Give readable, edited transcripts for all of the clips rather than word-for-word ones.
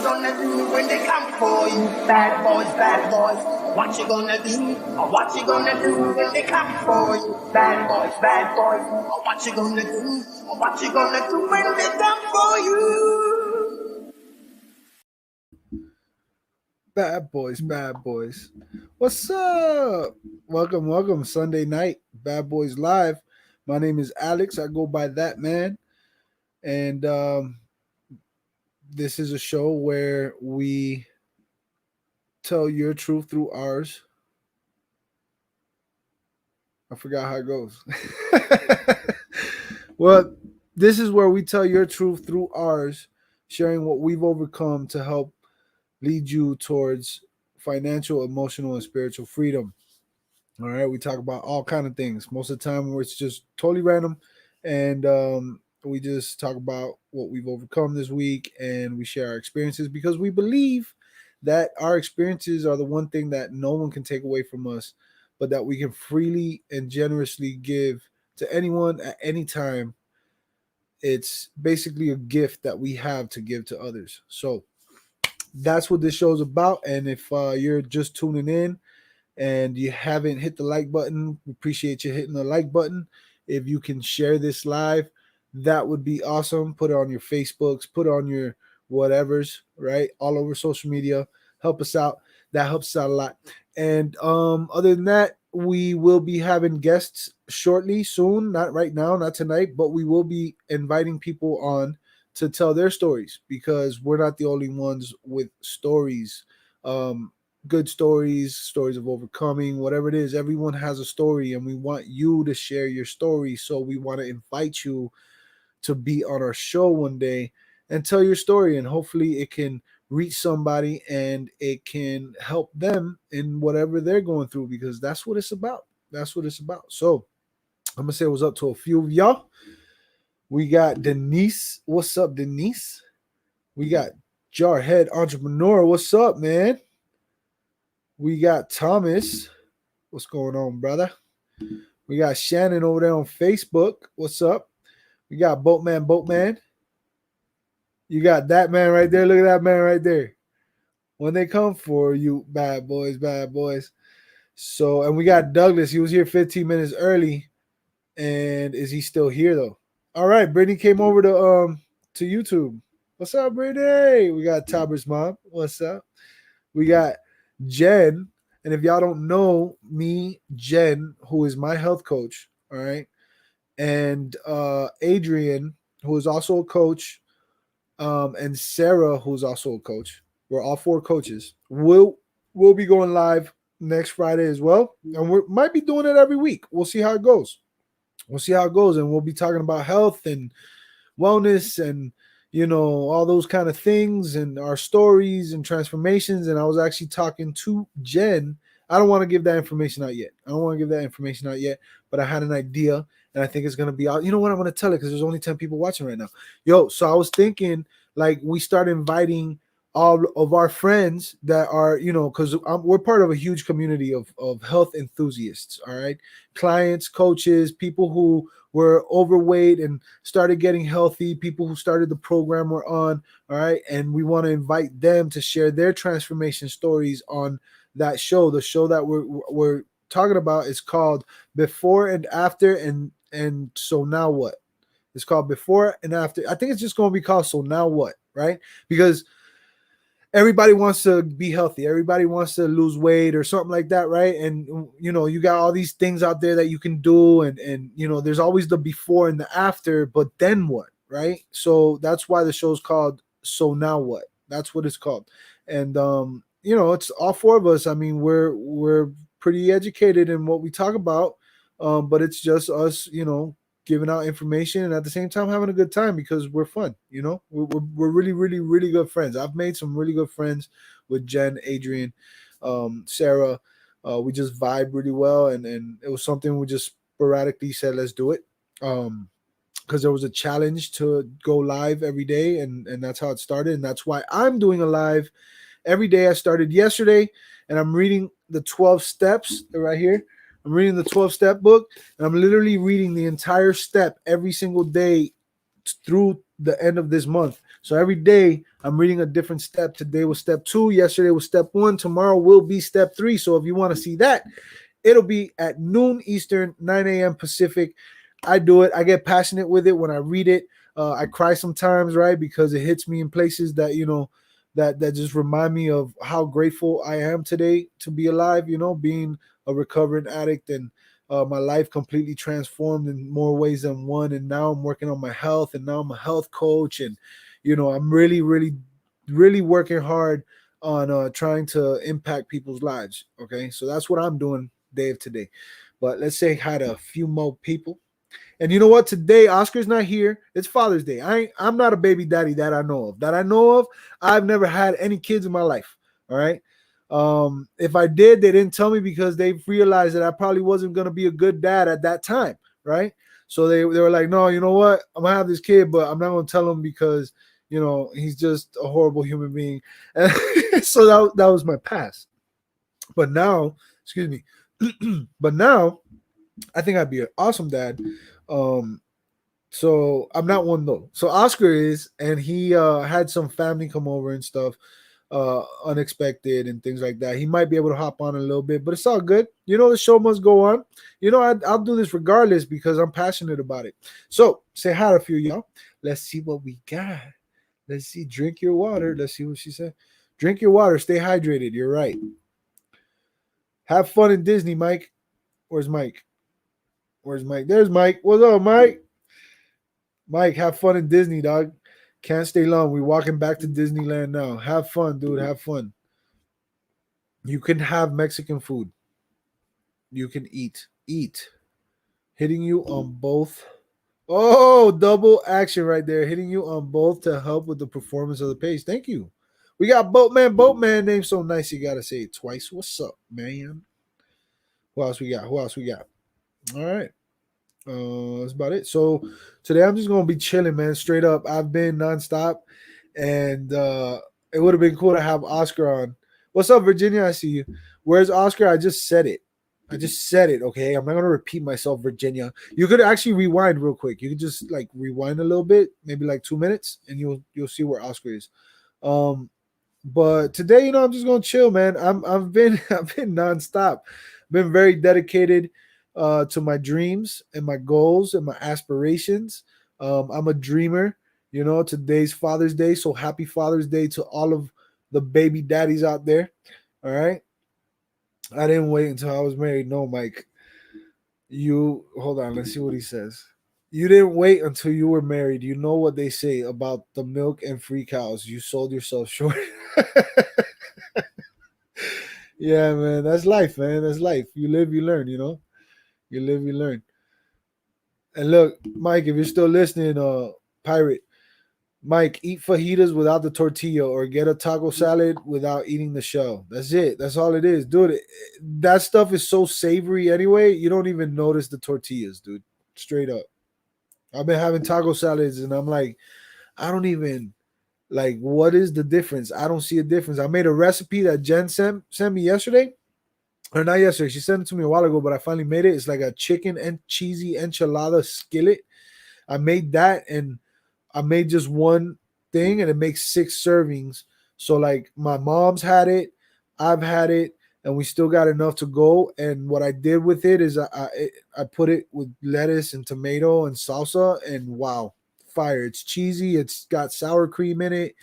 you gonna do when they come for you? Bad boys, bad boys. What you gonna do? Or what you gonna do when they come for you? Bad boys, bad boys. Or what you gonna do? Or what you gonna do when they come for you? Bad boys, bad boys. What's up? Welcome. Sunday night, Bad Boys Live. My name is Alex. I go by ThatMan. And this is a show where we tell your truth through ours. I forgot how it goes. Well, this is where we tell your truth through ours, sharing what we've overcome to help lead you towards financial, emotional, and spiritual freedom. All right, we talk about all kind of things. Most of the time, where it's just totally random, and we just talk about what we've overcome this week, and we share our experiences because we believe that our experiences are the one thing that no one can take away from us, but that we can freely and generously give to anyone at any time. It's basically a gift that we have to give to others. So that's what this show is about. And if you're just tuning in and you haven't hit the like button, we appreciate you hitting the like button. If you can share this live, that would be awesome. Put it on your Facebooks, put it on your whatevers, right? All over social media. Help us out. That helps us out a lot. And other than that, we will be having guests shortly, soon. Not right now, not tonight, but we will be inviting people on to tell their stories because we're not the only ones with stories. Good stories, stories of overcoming, whatever it is. Everyone has a story, and we want you to share your story. So we want to invite you to be on our show one day and tell your story, and hopefully it can reach somebody and it can help them in whatever they're going through because that's what it's about. That's what it's about. So I'm gonna say what's up to a few of y'all. We got Denise. What's up, Denise? We got Jarhead Entrepreneur. What's up, man? We got Thomas. What's going on, brother? We got Shannon over there on Facebook. What's up? We got Boatman. You got that man right there. Look at that man right there. When they come for you, bad boys, bad boys. So, and we got Douglas. He was here 15 minutes early. And is he still here though? All right, Brittany came over to YouTube. What's up, Brittany? We got Taber's mom. What's up? We got Jen. And if y'all don't know me, Jen, who is my health coach, all right, and Adrian, who is also a coach, and Sarah, who's also a coach. We're all four coaches. We'll be going live next Friday as well, and we might be doing it every week. We'll see how it goes. And we'll be talking about health and wellness and all those kind of things and our stories and transformations. And I was actually talking to Jen. I don't want to give that information out yet. But I had an idea, and I think it's gonna be out. You know what? I'm gonna tell it because there's only 10 people watching right now. So I was thinking like we start inviting all of our friends that are, because we're part of a huge community of health enthusiasts. All right, clients, coaches, people who were overweight and started getting healthy, people who started the program we're on. All right, and we want to invite them to share their transformation stories on that show. The show that we're talking about is called Before and After, and so now what? It's called Before and After. I think it's just going to be called So Now What, right? Because everybody wants to be healthy. Everybody wants to lose weight or something like that, right? And you got all these things out there that you can do, and there's always the before and the after, but then what, right? So that's why the show's called So Now What. That's what it's called. And it's all four of us. I mean, we're pretty educated in what we talk about, but it's just us, giving out information and at the same time having a good time because we're fun. We're really, really, really good friends. I've made some really good friends with Jen, Adrian, Sarah. We just vibe really well, and it was something we just sporadically said, let's do it. Because there was a challenge to go live every day, and that's how it started, and that's why I'm doing a live every day. I started yesterday, and I'm reading the 12 steps right here. I'm reading the 12-step book, and I'm literally reading the entire step every single day through the end of this month. So every day I'm reading a different step. Today was step 2, yesterday was step 1, tomorrow will be step 3. So if you want to see that, it'll be at noon Eastern, 9 a.m. Pacific. I do it. I get passionate with it when I read it. I cry sometimes, right? Because it hits me in places that, that just remind me of how grateful I am today to be alive, being a recovering addict, and my life completely transformed in more ways than one. And now I'm working on my health, and now I'm a health coach. And, I'm really, really, really working hard on trying to impact people's lives. Okay. So that's what I'm doing day of today. But let's say hi to a few more people. And you know what? Today, Oscar's not here. It's Father's Day. I'm not a baby daddy that I know of. That I know of, I've never had any kids in my life. All right. If I did, they didn't tell me because they realized that I probably wasn't gonna be a good dad at that time, right? So they were like, no, you know what? I'm gonna have this kid, but I'm not gonna tell him because he's just a horrible human being. And so that was my past. But now, excuse me, but now I think I'd be an awesome dad. Um, so I'm not one though. So Oscar is, and he had some family come over and stuff, unexpected and things like that. He might be able to hop on a little bit, but it's all good. The show must go on. I'll do this regardless because I'm passionate about it. So say hi to a few of y'all. Let's see what we got. Let's see. Drink your water. Let's see what she said. Drink your water. Stay hydrated. You're right. Have fun in Disney, Mike. Where's Mike? Where's Mike? There's Mike. What's up, Mike? Mike, have fun in Disney, dog. Can't stay long. We're walking back to Disneyland now. Have fun, dude. Have fun. You can have Mexican food. You can eat. Eat. Hitting you on both. Oh, double action right there. Hitting you on both to help with the performance of the page. Thank you. We got Boatman. Boatman name so nice you gotta say it twice. What's up, man? Who else we got? Who else we got? All right. That's about it. So today I'm just gonna be chilling, man. Straight up, I've been nonstop, and it would have been cool to have Oscar on. What's up, Virginia? I see you. Where's Oscar? I just said it. I just said it. Okay, I'm not gonna repeat myself, Virginia. You could actually rewind real quick. You could just like rewind a little bit, maybe like 2 minutes, and you'll see where Oscar is. Um, but today, I'm just gonna chill, man. I've been I've been nonstop. Been very dedicated to my dreams and my goals and my aspirations. I'm a dreamer. Today's Father's Day, so happy Father's Day to all of the baby daddies out there. All right. I didn't wait until I was married. No, Mike. You hold on. Let's see what he says. You didn't wait until you were married. You know what they say about the milk and free cows. You sold yourself short. Yeah, man. That's life, man. That's life. You live, you learn, You live, you learn. And look, Mike, if you're still listening, pirate, Mike, eat fajitas without the tortilla or get a taco salad without eating the shell. That's it. That's all it is. Dude, that stuff is so savory anyway, you don't even notice the tortillas, dude. Straight up. I've been having taco salads and I'm like, I don't even like what is the difference? I don't see a difference. I made a recipe that Jen sent me yesterday. Or not yesterday. She sent it to me a while ago, but I finally made it. It's like a chicken and cheesy enchilada skillet. I made that and I made just one thing and it makes 6 servings. So like my mom's had it, I've had it, and we still got enough to go. And what I did with it is I put it with lettuce and tomato and salsa, and wow, fire! It's cheesy. It's got sour cream in it.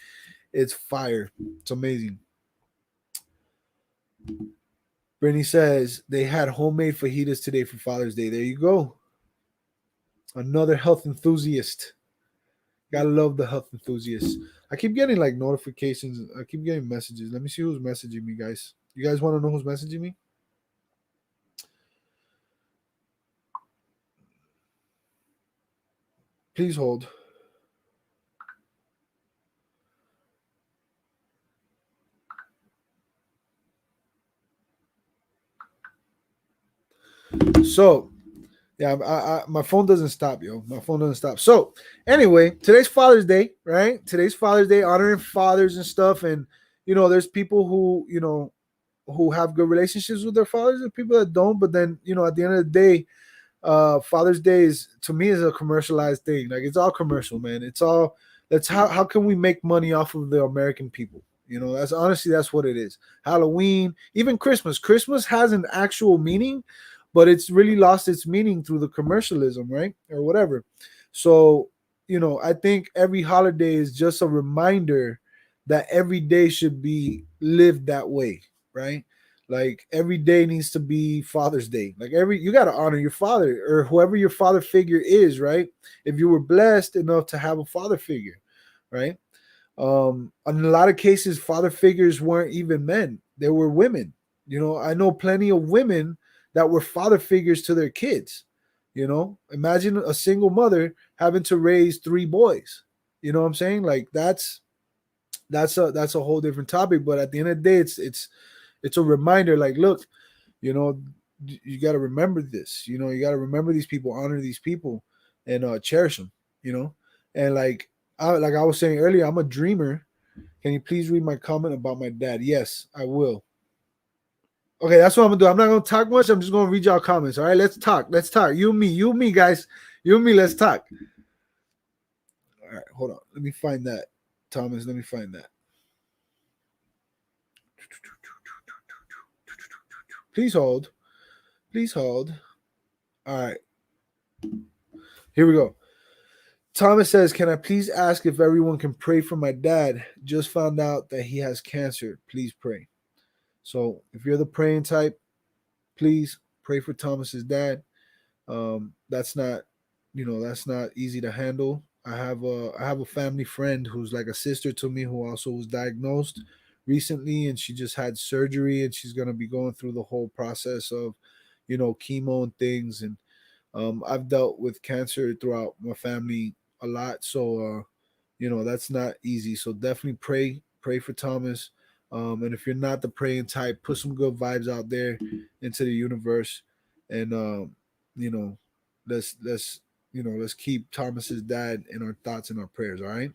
It's fire. It's amazing. Brittany says they had homemade fajitas today for Father's Day. There you go. Another health enthusiast. Gotta love the health enthusiasts. I keep getting like notifications. I keep getting messages. Let me see who's messaging me, guys. You guys want to know who's messaging me? Please hold. So, yeah, my phone doesn't stop, yo. My phone doesn't stop. So, anyway, today's Father's Day, right? Today's Father's Day, honoring fathers and stuff. And, there's people who have good relationships with their fathers and people that don't. But then, at the end of the day, Father's Day is to me is a commercialized thing. Like it's all commercial, man. It's all That's how can we make money off of the American people? You know, that's honestly that's what it is. Halloween, even Christmas. Christmas has an actual meaning, but it's really lost its meaning through the commercialism, right? Or whatever. So, you know, I think every holiday is just a reminder that every day should be lived that way, right? Like every day needs to be Father's Day. Like every you got to honor your father or whoever your father figure is, right? If you were blessed enough to have a father figure, right? In a lot of cases, father figures weren't even men; they were women. You know, I know plenty of women that were father figures to their kids. You know, imagine a single mother having to raise three boys. You know what I'm saying? Like that's a whole different topic. But at the end of the day, it's a reminder. Like, look, you know, you got to remember this. You know, you got to remember these people, honor these people, and cherish them. You know, and like I was saying earlier, I'm a dreamer. Can you please read my comment about my dad? Yes, I will. Okay, that's what I'm gonna do. I'm not gonna talk much. I'm just gonna read y'all comments. All right, let's talk. Let's talk. You and me, guys. You and me. Let's talk. All right, hold on. Let me find that, Thomas. Let me find that. Please hold. Please hold. All right, here we go. Thomas says, "Can I please ask if everyone can pray for my dad? Just found out that he has cancer. Please pray." So, if you're the praying type, please pray for Thomas's dad. That's not, you know, that's not easy to handle. I have a family friend who's like a sister to me who also was diagnosed recently, and she just had surgery, and she's gonna be going through the whole process of, you know, chemo and things. And I've dealt with cancer throughout my family a lot, so you know that's not easy. So definitely pray for Thomas. And if you're not the praying type, put some good vibes out there into the universe, and you know, let's let's keep Thomas's dad in our thoughts and our prayers. All right.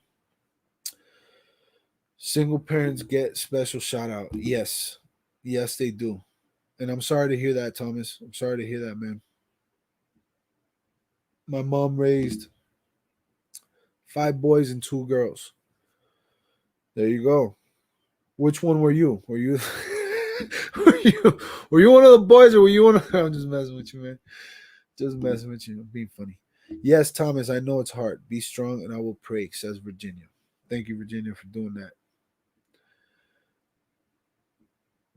Single parents get special shout out. Yes, yes they do. And I'm sorry to hear that, Thomas. I'm sorry to hear that, man. My mom raised five boys and two girls. There you go. Which one were you? Were you were you one of the boys or were you one of I'm just messing with you, man. Just messing with you. I'm being funny. Yes, Thomas, I know it's hard. Be strong and I will pray, says Virginia. Thank you, Virginia, for doing that.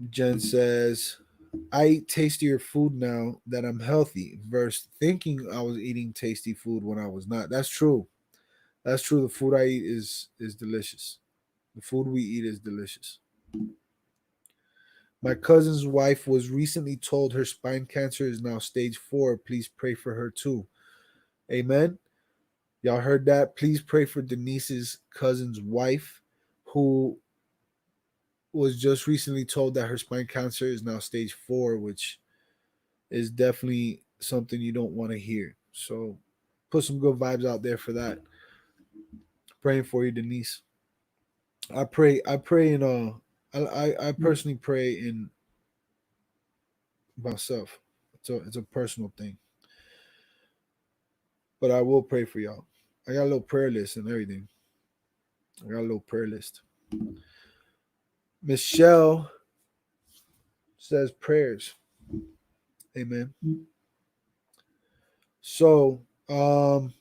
Jen says, I eat tastier food now that I'm healthy versus thinking I was eating tasty food when I was not. That's true. That's true. The food I eat is delicious. The food we eat is delicious. My cousin's wife was recently told her spine cancer is now stage 4. Please pray for her too. Amen. Y'all heard that? Please pray for Denise's cousin's wife who was just recently told that her spine cancer is now stage 4, which is definitely something you don't want to hear. So put some good vibes out there for that. Praying for you, Denise. I pray in I personally pray in myself. It's a personal thing. But I will pray for y'all. I got a little prayer list and everything. I got a little prayer list. Michelle says prayers. Amen. So, so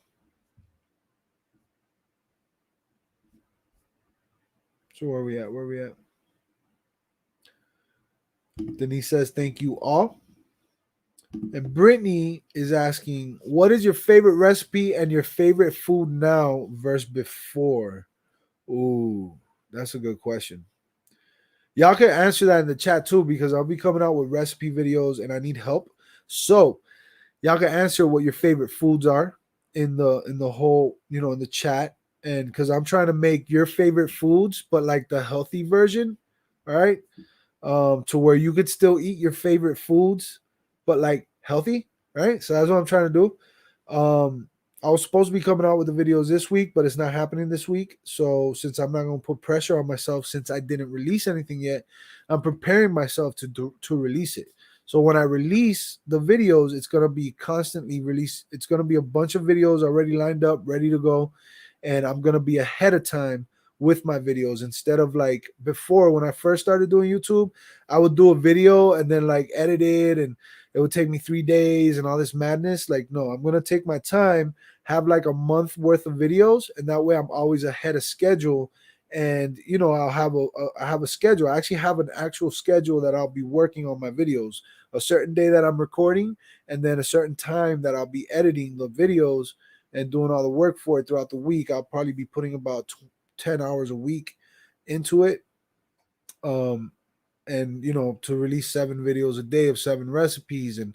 where are we at? Where are we at? Denise says, thank you all. And Brittany is asking, what is your favorite recipe and your favorite food now versus before? Ooh, that's a good question. Y'all can answer that in the chat too because I'll be coming out with recipe videos and I need help. So y'all can answer what your favorite foods are in the whole, you know, in the chat. And because I'm trying to make your favorite foods, but like the healthy version, all right, to where you could still eat your favorite foods, but like healthy, right? So that's what I'm trying to do. I was supposed to be coming out with the videos this week, but it's not happening this week. So since I'm not going to put pressure on myself, since I didn't release anything yet, I'm preparing myself to release it. So when I release the videos, it's going to be constantly released. It's going to be a bunch of videos already lined up, ready to go. and I'm gonna be ahead of time with my videos instead of like before when I first started doing YouTube. I would do a video and then like edit it, and it would take me 3 days and all this madness. Like, no, I'm gonna take my time, have like a month worth of videos, and that way I'm always ahead of schedule. And I'll have I have a schedule. I actually have an actual schedule that I'll be working on my videos. A certain day that I'm recording, and then a certain time that I'll be editing the videos and doing all the work for it throughout the week. I'll probably be putting about 10 hours a week into it. Um, and to release 7 videos a day of 7 recipes. And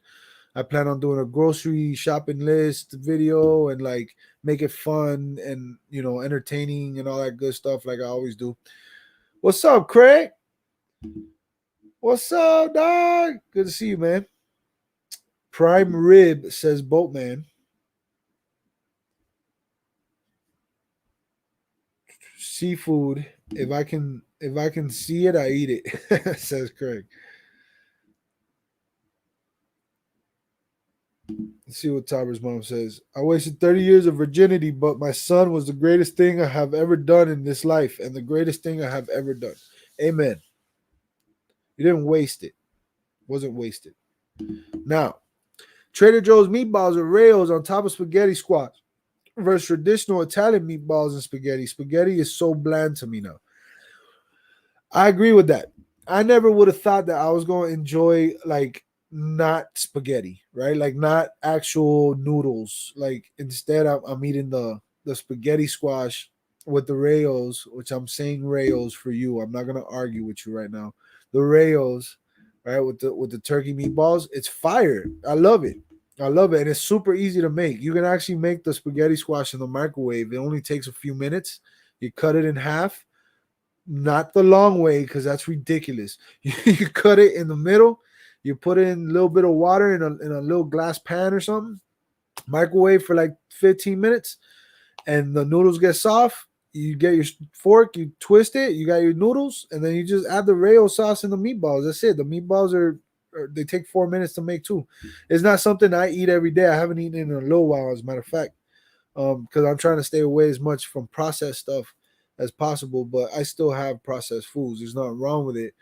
I plan on doing a grocery shopping list video and like make it fun and entertaining and all that good stuff like I always do. What's up, Craig? What's up, dog? Good to see you, man. Prime Rib says Boatman. Seafood. If I can see it, I eat it, says Craig. Let's see what Tyler's mom says. I wasted 30 years of virginity, but my son was the greatest thing I have ever done in this life and the greatest thing I have ever done. Amen. You didn't waste it. Wasn't wasted. Now, Trader Joe's meatballs are rails on top of spaghetti squash versus traditional Italian meatballs and spaghetti. Spaghetti is so bland to me now. I agree with that. I never would have thought that I was going to enjoy like not spaghetti, right? Like not actual noodles. Like instead, I'm eating the spaghetti squash with the rails, which I'm saying rails for you. I'm not gonna argue with you right now. The rails, right, with the turkey meatballs, it's fire. I love it. I love it, and it's super easy to make. You can actually make the spaghetti squash in the microwave. It only takes a few minutes. You cut it in half, not the long way because that's ridiculous. You cut it in the middle. You put in a little bit of water in a little glass pan or something. Microwave for like 15 minutes, and the noodles get soft. You get your fork, you twist it. You got your noodles, and then you just add the Rayo sauce and the meatballs. That's it. The meatballs they take 4 minutes to make too. It's not something I eat every day. I haven't eaten in a little while, as a matter of fact, because I'm trying to stay away as much from processed stuff as possible. But I still have processed foods. There's nothing wrong with it,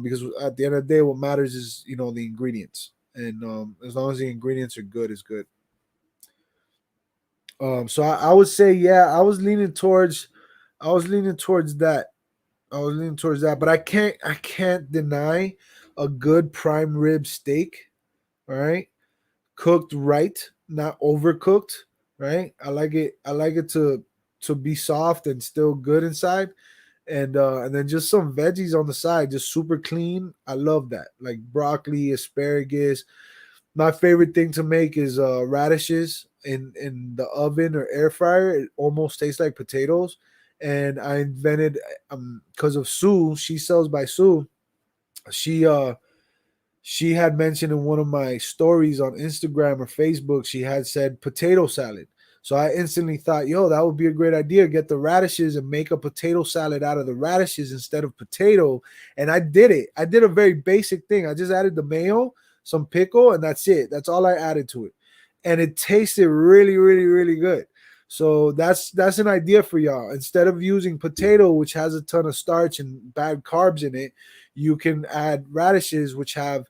because at the end of the day, what matters is the ingredients, and as long as the ingredients are good, it's good. So I would say, yeah, I was leaning towards that. I was leaning towards that, but I can't deny a good prime rib steak. All right, cooked right, not overcooked. Right, I like it to be soft and still good inside, and then just some veggies on the side, just super clean. I love that, like broccoli, asparagus. My favorite thing to make is radishes in the oven or air fryer. It almost tastes like potatoes. And I invented, because of Sue. She sells by Sue. She uh she had mentioned in one of my stories on Instagram or Facebook, she had said potato salad. So I instantly thought, yo, that would be a great idea. Get the radishes and make a potato salad out of the radishes instead of potato. And I did it. I did a very basic thing. I just added the mayo, some pickle, and that's it. That's all I added to it. And it tasted really, really, really good. So that's an idea for y'all. Instead of using potato, which has a ton of starch and bad carbs in it, you can add radishes, which have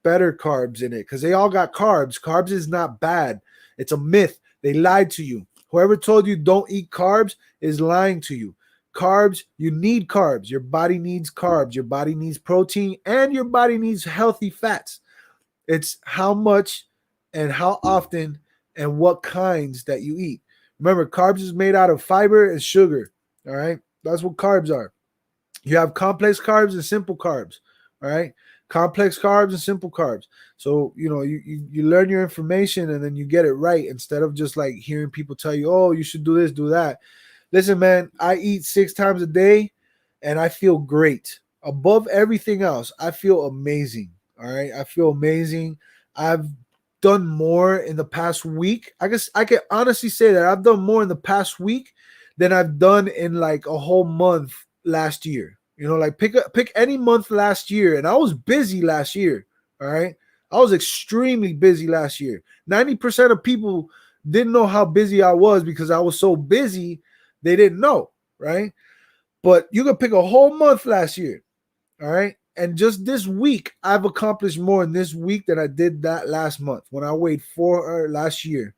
better carbs in it, because they all got carbs. Carbs is not bad. It's a myth. They lied to you. Whoever told you don't eat carbs is lying to you. Carbs, you need carbs. Your body needs carbs. Your body needs protein, and your body needs healthy fats. It's how much and how often and what kinds that you eat. Remember, carbs is made out of fiber and sugar. All right. That's what carbs are. You have complex carbs and simple carbs. All right. Complex carbs and simple carbs. So, you learn your information and then you get it right, instead of just like hearing people tell you, oh, you should do this, do that. Listen, man, I eat 6 times a day and I feel great. Above everything else, I feel amazing. All right. I feel amazing. I've done more in the past week. I guess I can honestly say that I've done more in the past week than I've done in like a whole month last year. Like pick any month last year, and I was busy last year. All right. I was extremely busy last year. 90% of people didn't know how busy I was because I was so busy, they didn't know, right? But you could pick a whole month last year, all right? And just this week, I've accomplished more in this week than I did that last month when I weighed last year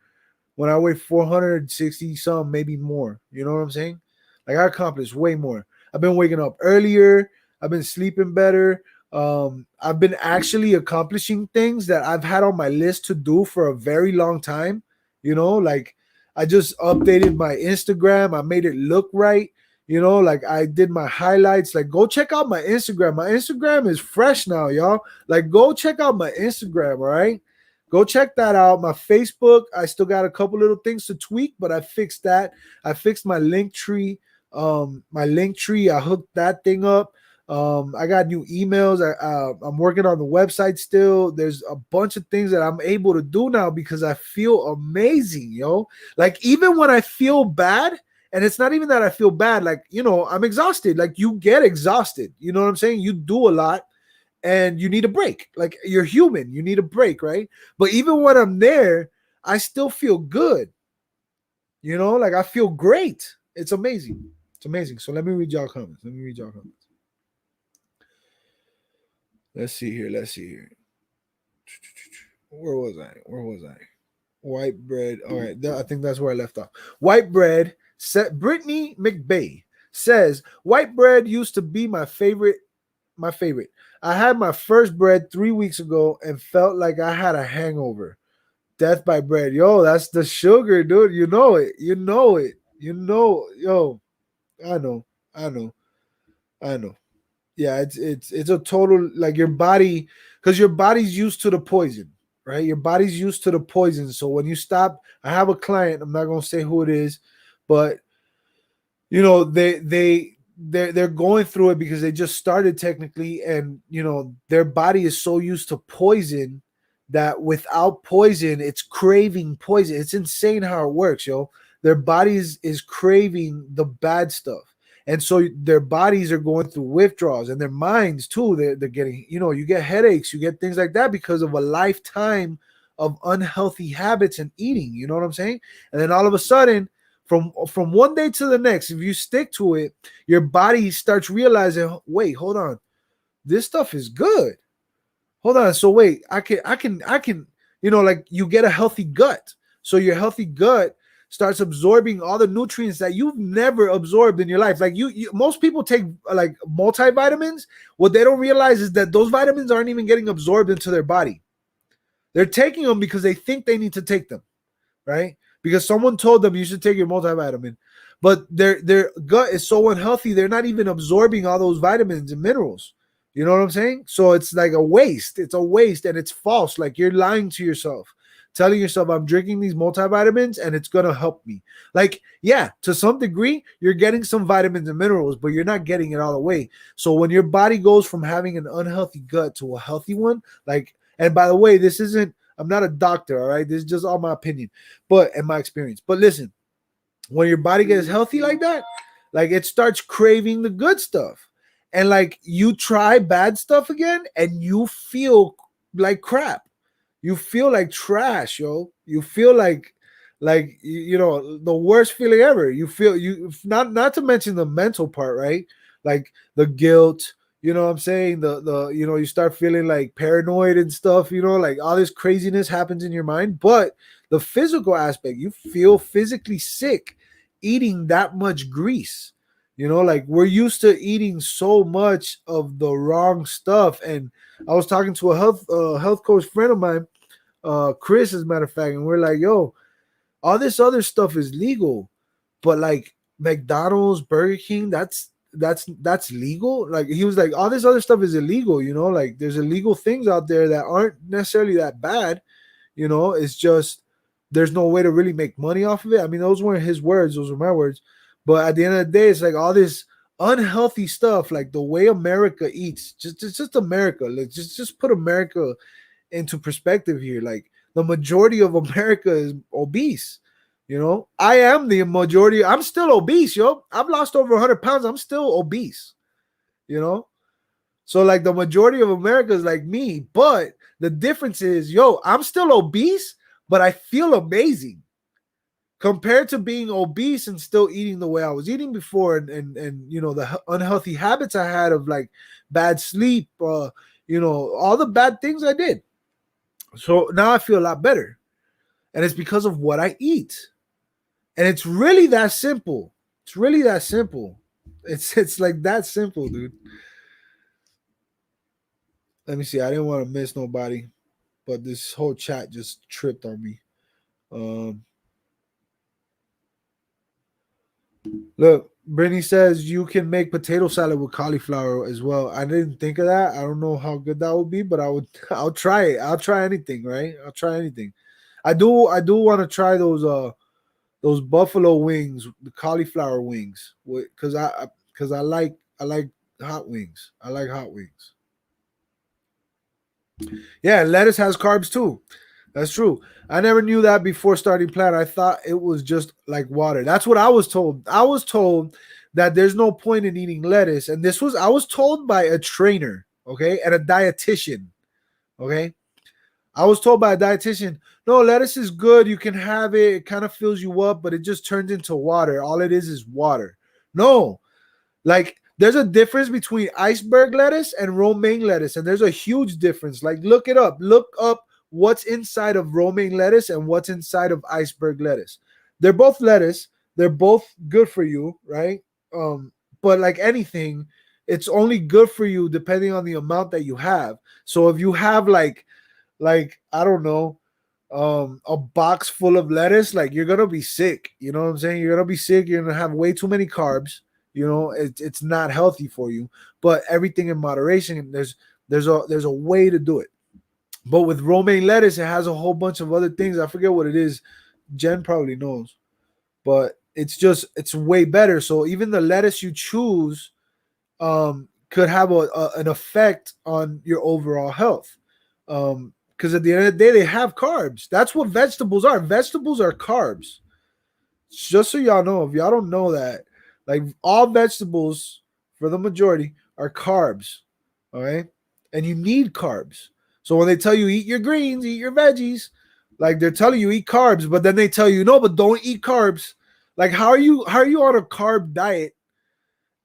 when I weighed 460 some, maybe more. You know what I'm saying? Like I accomplished way more. I've been waking up earlier. I've been sleeping better. I've been actually accomplishing things that I've had on my list to do for a very long time. You know, like I just updated my Instagram. I made it look right. You know, like I did my highlights. Like, go check out my Instagram. My Instagram is fresh now, y'all. Like, go check out my Instagram, all right? Go check that out. My Facebook, I still got a couple little things to tweak, but I fixed that. I fixed my link tree. I hooked that thing up. I got new emails. I'm working on the website still. There's a bunch of things that I'm able to do now because I feel amazing, yo. Like even when I feel bad, and it's not even that I feel bad, like I'm exhausted. Like you get exhausted. You know what I'm saying? You do a lot and you need a break. Like you're human, you need a break, right? But even when I'm there, I still feel good. Like I feel great. It's amazing. It's amazing. So let me read y'all comments. Let's see here. Where was I? White bread. All right. I think that's where I left off. White bread. Brittany McBay says, white bread used to be my favorite. I had my first bread 3 weeks ago and felt like I had a hangover. Death by bread. Yo, that's the sugar, dude. You know it. Yo, I know. I know. I know. Yeah, it's a total, like, your body, because your body's used to the poison, right? Your body's used to the poison. So when you stop, I have a client, I'm not gonna say who it is, but they're going through it because they just started technically, and their body is so used to poison that without poison it's craving poison. It's insane how it works, yo. Their bodies is craving the bad stuff, and so their bodies are going through withdrawals, and their minds too. They're getting, you get headaches, you get things like that because of a lifetime of unhealthy habits and eating. You know what I'm saying? And then all of a sudden, from one day to the next, if you stick to it, your body starts realizing, wait, hold on, this stuff is good. Hold on, so wait, I can, like, you get a healthy gut. So your healthy gut starts absorbing all the nutrients that you've never absorbed in your life. Like most people take like multivitamins. What they don't realize is that those vitamins aren't even getting absorbed into their body. They're taking them because they think they need to take them, right? Because someone told them you should take your multivitamin, but their gut is so unhealthy, they're not even absorbing all those vitamins and minerals. You know what I'm saying? So it's like a waste. It's a waste, and it's false. Like you're lying to yourself, telling yourself, I'm drinking these multivitamins and it's gonna help me. Like, yeah, to some degree, you're getting some vitamins and minerals, but you're not getting it all the way. So when your body goes from having an unhealthy gut to a healthy one, like, and by the way, this isn't, I'm not a doctor, all right? This is just all my opinion, and my experience. But listen, when your body gets healthy like that, like it starts craving the good stuff. And like you try bad stuff again and you feel like crap. You feel like trash, yo. You feel like the worst feeling ever. You feel, you not to mention the mental part, right? Like the guilt, you know what I'm saying? The you start feeling like paranoid and stuff, like all this craziness happens in your mind. But the physical aspect, you feel physically sick eating that much grease. Like we're used to eating so much of the wrong stuff. And I was talking to a health coach friend of mine, Chris, as a matter of fact, and we're like, yo, all this other stuff is legal, but like McDonald's, Burger King, that's legal. Like he was like, all this other stuff is illegal. Like there's illegal things out there that aren't necessarily that bad. It's just there's no way to really make money off of it. I mean, those weren't his words; those were my words. But at the end of the day, it's like all this unhealthy stuff, like the way America eats, just America. Like just put America into perspective here. Like the majority of America is obese. I am the majority. I'm still obese, yo. I've lost over 100 pounds. I'm still obese. You know, so like the majority of America is like me, but the difference is, yo, I'm still obese, but I feel amazing. compared to being obese and still eating the way I was eating before, and you know, the unhealthy habits I had of like bad sleep, you know, all the bad things I did. So now I feel a lot better, and it's because of what I eat. And it's really that simple. It's really that simple. It's like that simple, dude. Let me see. I didn't want to miss nobody, but this whole chat just tripped on me. Um, Look, Brittany says you can make potato salad with cauliflower as well. I didn't think of that. I don't know how good that would be, but I would. I'll try it. I'll try anything, right? I'll try anything. I do. I do want to try those buffalo wings, the cauliflower wings, because I like hot wings. I like hot wings. Yeah, lettuce has carbs too. That's true. I never knew that before starting plant. I thought it was just like water. That's what I was told. I was told that there's no point in eating lettuce, and this was I was told by a trainer, okay, and a dietitian, okay. I was told by a dietitian, no, lettuce is good. You can have it. It kind of fills you up, but it just turns into water. All it is water. No, like there's a difference between iceberg lettuce and romaine lettuce, and there's a huge difference. Like look it up. Look up what's inside of romaine lettuce and what's inside of iceberg lettuce. They're both lettuce. They're both good for you, right? Um, but like anything, it's only good for you depending on the amount that you have. So if you have like I don't know, a box full of lettuce, like you're gonna be sick. You know what I'm saying? You're gonna be sick. You're gonna have way too many carbs. You know, it's not healthy for you. But everything in moderation. There's a way to do it. But with romaine lettuce, it has a whole bunch of other things. I forget what it is. Jen probably knows, but it's way better. So even the lettuce you choose could have an effect on your overall health. Because at the end of the day, they have carbs. That's what vegetables are. Vegetables are carbs. Just so y'all know, if y'all don't know that, like all vegetables, for the majority, are carbs. All right, and you need carbs. So when they tell you eat your greens, eat your veggies, like they're telling you eat carbs, but then they tell you no, but don't eat carbs. Like how are you on a carb diet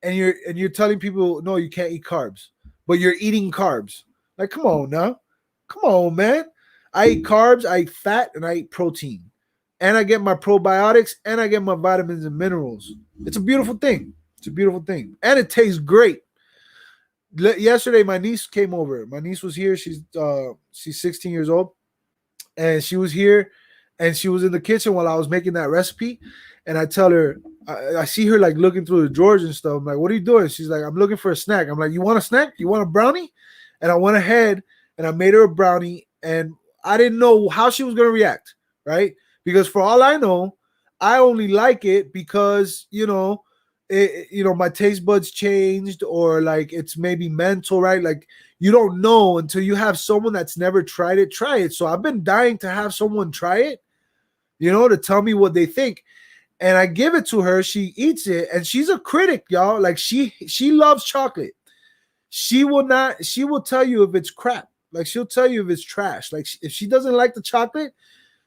and you're telling people no, you can't eat carbs, but you're eating carbs? Like come on now, come on man. I eat carbs, I eat fat, and I eat protein, and I get my probiotics, and I get my vitamins and minerals. It's a beautiful thing. It's a beautiful thing, and it tastes great. Yesterday, my niece came over. My niece was here. She's 16 years old, and she was here, and she was in the kitchen while I was making that recipe. And I tell her, I see her like looking through the drawers and stuff. I'm like, "What are you doing?" She's like, "I'm looking for a snack." I'm like, "You want a snack? You want a brownie?" And I went ahead and I made her a brownie, and I didn't know how she was gonna react, right? Because for all I know, I only like it because my taste buds changed, or like it's maybe mental, right? Like you don't know until you have someone that's never tried it, try it. So I've been dying to have someone try it, to tell me what they think. And I give it to her, she eats it, and she's a critic, y'all. Like she loves chocolate. She will tell you if it's crap. Like she'll tell you if it's trash. Like if she doesn't like the chocolate,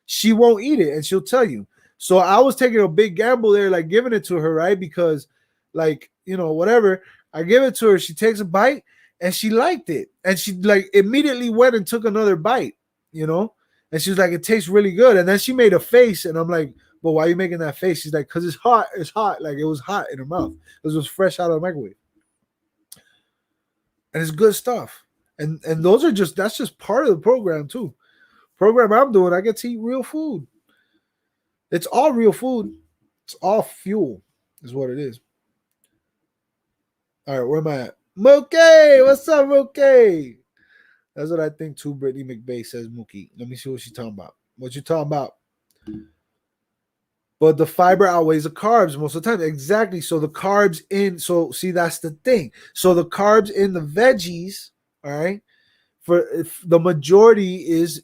she won't eat it, and she'll tell you. So I was taking a big gamble there, like giving it to her, right? Because, like, whatever. I give it to her, she takes a bite, and she liked it. And she like immediately went and took another bite, you know? And she was like, it tastes really good. And then she made a face, and I'm like, but why are you making that face? She's like, because it's hot. It's hot. Like it was hot in her mouth. It was fresh out of the microwave. And it's good stuff. And that's just part of the program too. Program I'm doing, I get to eat real food. It's all real food. It's all fuel, is what it is. All right, where am I at? Mookie, what's up, Mookie? That's what I think too. Brittany McVeigh says Mookie. Let me see what she's talking about. What you talking about? But the fiber outweighs the carbs most of the time. Exactly. So the carbs so see, that's the thing. So the carbs in the veggies, all right, for if the majority is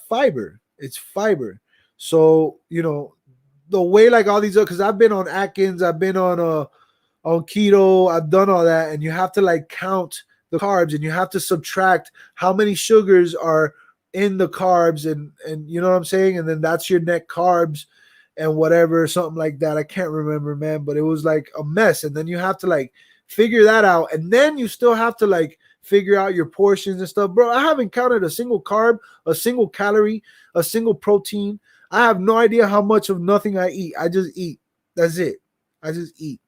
fiber. It's fiber. So the way like all these other, because I've been on Atkins, I've been on keto, I've done all that, and you have to like count the carbs, and you have to subtract how many sugars are in the carbs, and you know what I'm saying, and then that's your net carbs, and whatever, something like that. I can't remember, man, but it was like a mess. And then you have to like figure that out, and then you still have to like figure out your portions and stuff, bro. I haven't counted a single carb, a single calorie, a single protein. I have no idea how much of nothing I eat. I just eat. That's it. I just eat.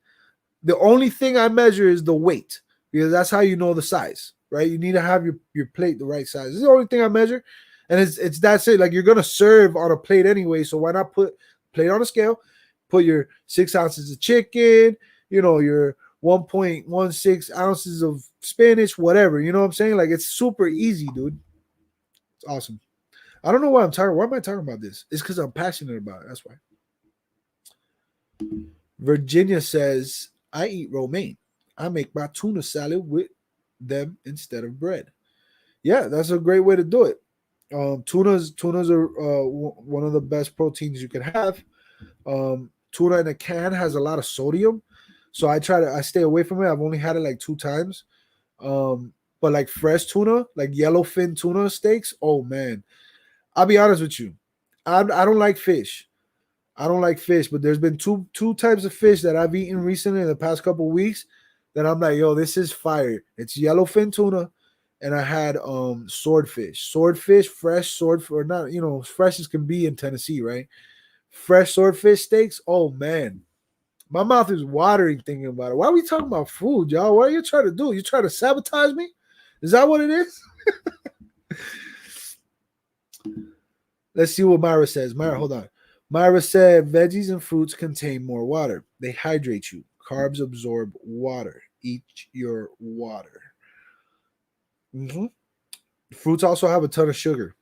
The only thing I measure is the weight, because that's how you know the size, right? You need to have your plate the right size. This is the only thing I measure. And it's that's it. Like, you're gonna serve on a plate anyway, so why not put plate on a scale, put your 6 ounces of chicken, your 1.16 ounces of spinach, whatever. You know what I'm saying? Like, it's super easy, dude. It's awesome. I don't know why I'm talking. Why am I talking about this? It's because I'm passionate about it. That's why. Virginia says, I eat romaine. I make my tuna salad with them instead of bread. Yeah, that's a great way to do it. Tunas are one of the best proteins you can have. Tuna in a can has a lot of sodium, so I stay away from it. I've only had it like 2 times. But like fresh tuna, like yellowfin tuna steaks, oh man, I'll be honest with you, I don't like fish. I don't like fish, but there's been two types of fish that I've eaten recently in the past couple of weeks that I'm like, yo, this is fire. It's yellowfin tuna, and I had swordfish, fresh sword, or not, fresh as can be in Tennessee, right? Fresh swordfish steaks. Oh man, my mouth is watering thinking about it. Why are we talking about food, y'all? What are you trying to do? You trying to sabotage me? Is that what it is? Let's see what Myra says. Myra, hold on. Myra said veggies and fruits contain more water. They hydrate you. Carbs absorb water. Eat your water. Mm-hmm. Fruits also have a ton of sugar.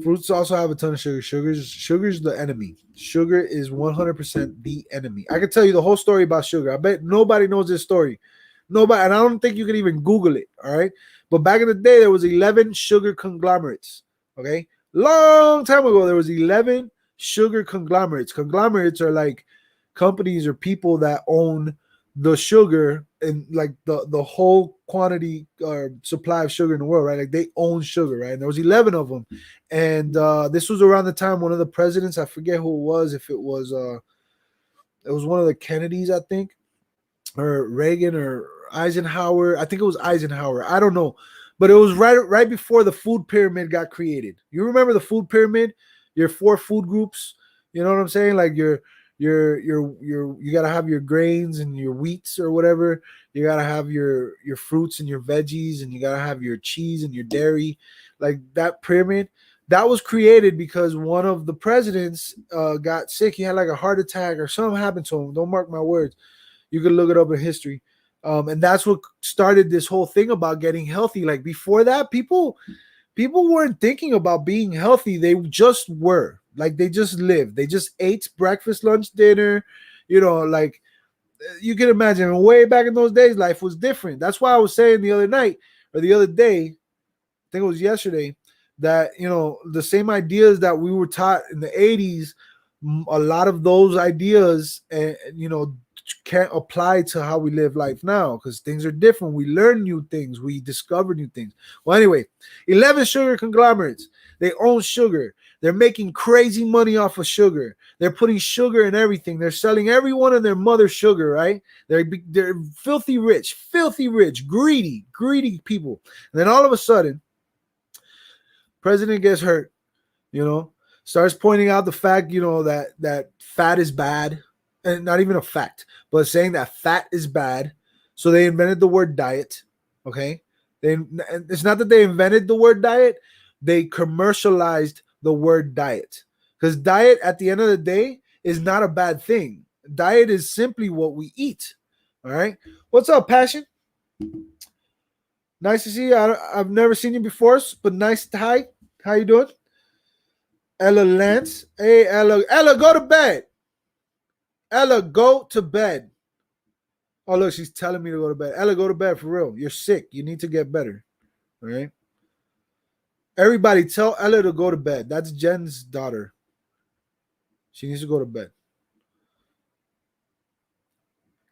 Fruits also have a ton of sugar. Sugar's the enemy. Sugar is 100% the enemy. I can tell you the whole story about sugar. I bet nobody knows this story. Nobody, and I don't think you can even Google it. All right. But back in the day, there was 11 sugar conglomerates. Okay. Long time ago, there was 11 sugar conglomerates. Conglomerates are like companies or people that own the sugar and like the whole quantity or supply of sugar in the world, right? Like they own sugar, right? And there was 11 of them. And this was around the time one of the presidents, I forget who it was, if it was one of the Kennedys, I think, or Reagan or Eisenhower. I think it was Eisenhower. I don't know. But it was right before the food pyramid got created. You remember the food pyramid? Your 4 food groups. You know what I'm saying? Like you gotta have your grains and your wheats or whatever. You gotta have your fruits and your veggies, and you gotta have your cheese and your dairy. Like that pyramid, that was created because one of the presidents got sick. He had like a heart attack or something happened to him. Don't mark my words. You can look it up in history. And that's what started this whole thing about getting healthy. Like before that, people weren't thinking about being healthy. They just were. Like they just lived. They just ate breakfast, lunch, dinner. Like you can imagine way back in those days, life was different. That's why I was saying the other night or the other day, I think it was yesterday, that the same ideas that we were taught in the 80s, a lot of those ideas and can't apply to how we live life now because things are different. We learn new things. We discover new things. Well, anyway, 11 sugar conglomerates. They own sugar. They're making crazy money off of sugar. They're putting sugar in everything. They're selling everyone and their mother sugar, right? They're filthy rich, greedy people. And then all of a sudden, president gets hurt, starts pointing out the fact, that fat is bad. And not even a fact, but saying that fat is bad. So they invented the word diet. Okay. It's not that they invented the word diet. They commercialized the word diet, because diet at the end of the day is not a bad thing. Diet is simply what we eat. All right. What's up, Passion? Nice to see you. I've never seen you before, but nice. Hi. How you doing? Ella Lance. Hey, Ella, go to bed. Ella, go to bed. Oh, look, she's telling me to go to bed. Ella, go to bed for real. You're sick. You need to get better. All right? Everybody tell Ella to go to bed. That's Jen's daughter. She needs to go to bed.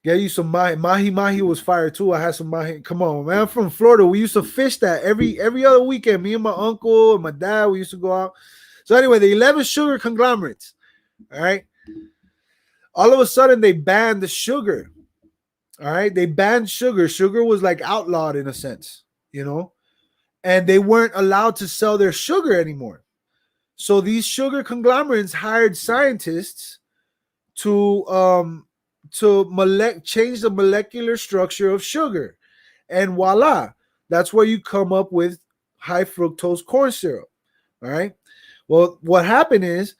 Get you some mahi. Mahi was fire too. I had some mahi. Come on, man. I'm from Florida. We used to fish that every other weekend. Me and my uncle and my dad, we used to go out. So anyway, the 11 sugar conglomerates, all right, all of a sudden they banned the sugar. All right, they banned sugar. Sugar was like outlawed in a sense, you know, and they weren't allowed to sell their sugar anymore. So these sugar conglomerates hired scientists to change the molecular structure of sugar, and voila, that's where you come up with high fructose corn syrup. All right. Well, what happened is,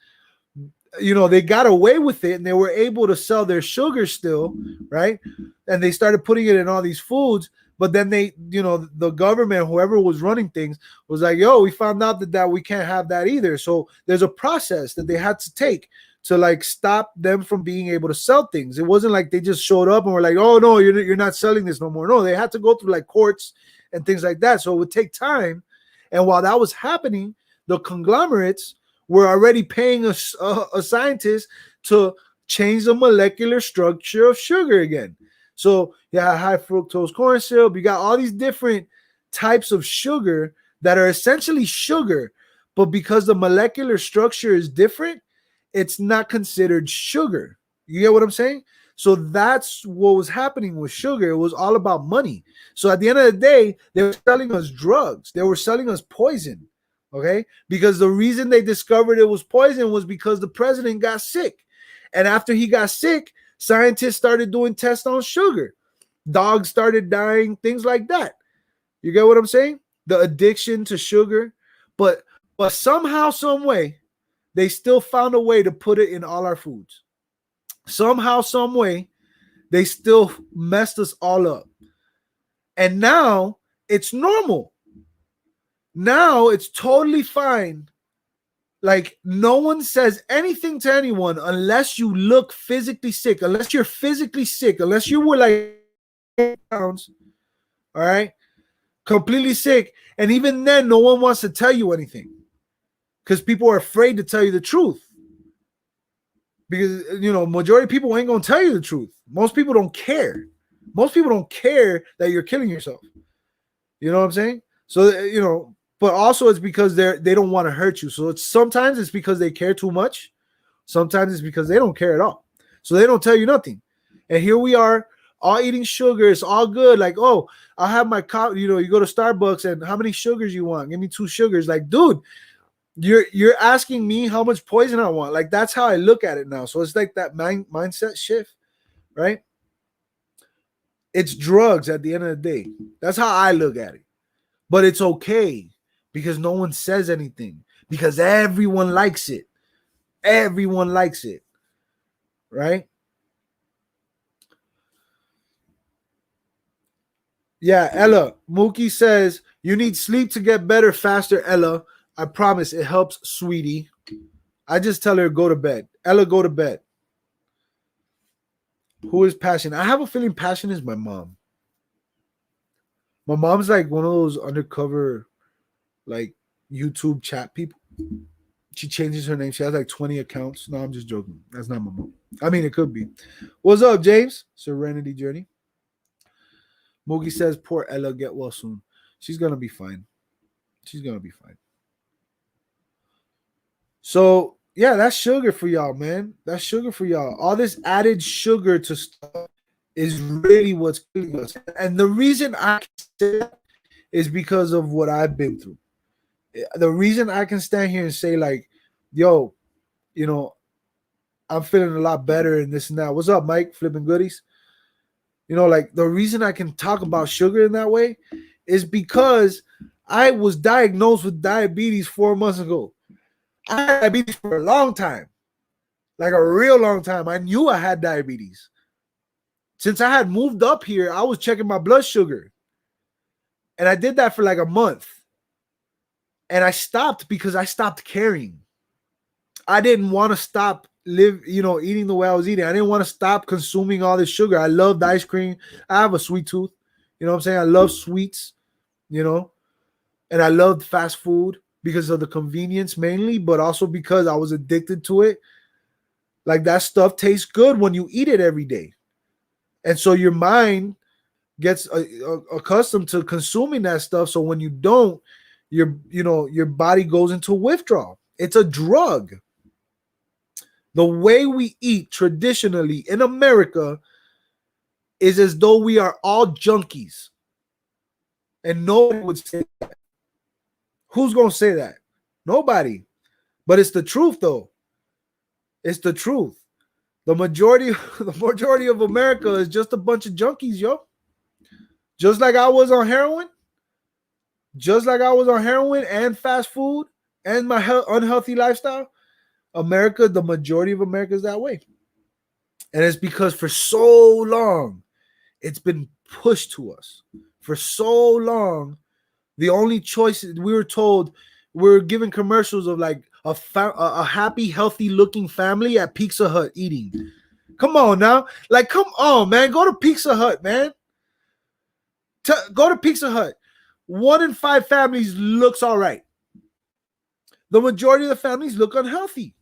they got away with it and they were able to sell their sugar still, right? And they started putting it in all these foods. But then the government, whoever was running things, was like, yo, we found out that we can't have that either. So there's a process that they had to take to like stop them from being able to sell things. It wasn't like they just showed up and were like, oh, no, you're not selling this no more. No, they had to go through like courts and things like that. So it would take time. And while that was happening, the conglomerates were already paying a scientist to change the molecular structure of sugar again. So you have high fructose corn syrup. You got all these different types of sugar that are essentially sugar, but because the molecular structure is different, it's not considered sugar. You get what I'm saying? So that's what was happening with sugar. It was all about money. So at the end of the day, they were selling us drugs. They were selling us poison. Okay, because the reason they discovered it was poison was because the president got sick. And after he got sick, scientists started doing tests on sugar. Dogs started dying, things like that. You get what I'm saying? The addiction to sugar. But somehow, some way, they still found a way to put it in all our foods. Somehow, some way, they still messed us all up. And now it's normal. Now it's totally fine. Like no one says anything to anyone unless you look physically sick, unless you're physically sick, unless you were like pounds, all right, completely sick. And even then, no one wants to tell you anything because people are afraid to tell you the truth. Because, majority of people ain't going to tell you the truth. Most people don't care. Most people don't care that you're killing yourself. You know what I'm saying? So, but also it's because they don't want to hurt you. So sometimes it's because they care too much. Sometimes it's because they don't care at all. So they don't tell you nothing. And here we are, all eating sugar. It's all good. Like, oh, I'll have my coffee. You go to Starbucks and how many sugars you want? Give me 2 sugars. Like, dude, you're asking me how much poison I want. Like, that's how I look at it now. So it's like that mindset shift, right? It's drugs at the end of the day. That's how I look at it. But it's okay. Because no one says anything. Because everyone likes it. Everyone likes it. Right? Yeah, Ella. Mookie says, you need sleep to get better faster, Ella. I promise it helps, sweetie. I just tell her, go to bed. Ella, go to bed. Who is Passion? I have a feeling Passion is my mom. My mom's like one of those undercover like YouTube chat people. She changes her name. She has like 20 accounts. No, I'm just joking. That's not my mom. I mean, it could be. What's up, James? Serenity Journey. Moogie says, poor Ella, get well soon. She's going to be fine. She's going to be fine. So, yeah, that's sugar for y'all, man. That's sugar for y'all. All this added sugar to stuff is really what's killing us. And the reason I can say that is because of what I've been through. The reason I can stand here and say, like, yo, I'm feeling a lot better and this and that. What's up, Mike? Flipping goodies. Like the reason I can talk about sugar in that way is because I was diagnosed with diabetes 4 months ago. I had diabetes for a long time, like a real long time. I knew I had diabetes. Since I had moved up here, I was checking my blood sugar. And I did that for like a month. And I stopped because I stopped caring. I didn't want to stop eating the way I was eating. I didn't want to stop consuming all this sugar. I loved ice cream. I have a sweet tooth. You know what I'm saying? I love sweets, and I loved fast food because of the convenience mainly, but also because I was addicted to it. Like that stuff tastes good when you eat it every day. And so your mind gets accustomed to consuming that stuff. So when you don't, your body goes into withdrawal. It's a drug. The way we eat traditionally in America is as though we are all junkies. And nobody would say that. Who's going to say that? Nobody. But it's the truth, though. It's the truth. The majority of America is just a bunch of junkies, yo. Just like I was on heroin. Just like I was on heroin and fast food and my unhealthy lifestyle. America, the majority of America is that way. And it's because for so long, it's been pushed to us. For so long, the only choice we were told, we were given commercials of like a happy, healthy looking family at Pizza Hut eating. Come on now. Like, come on, man. Go to Pizza Hut, man. Go to Pizza Hut. 1 in 5 families looks all right. The majority of the families look unhealthy.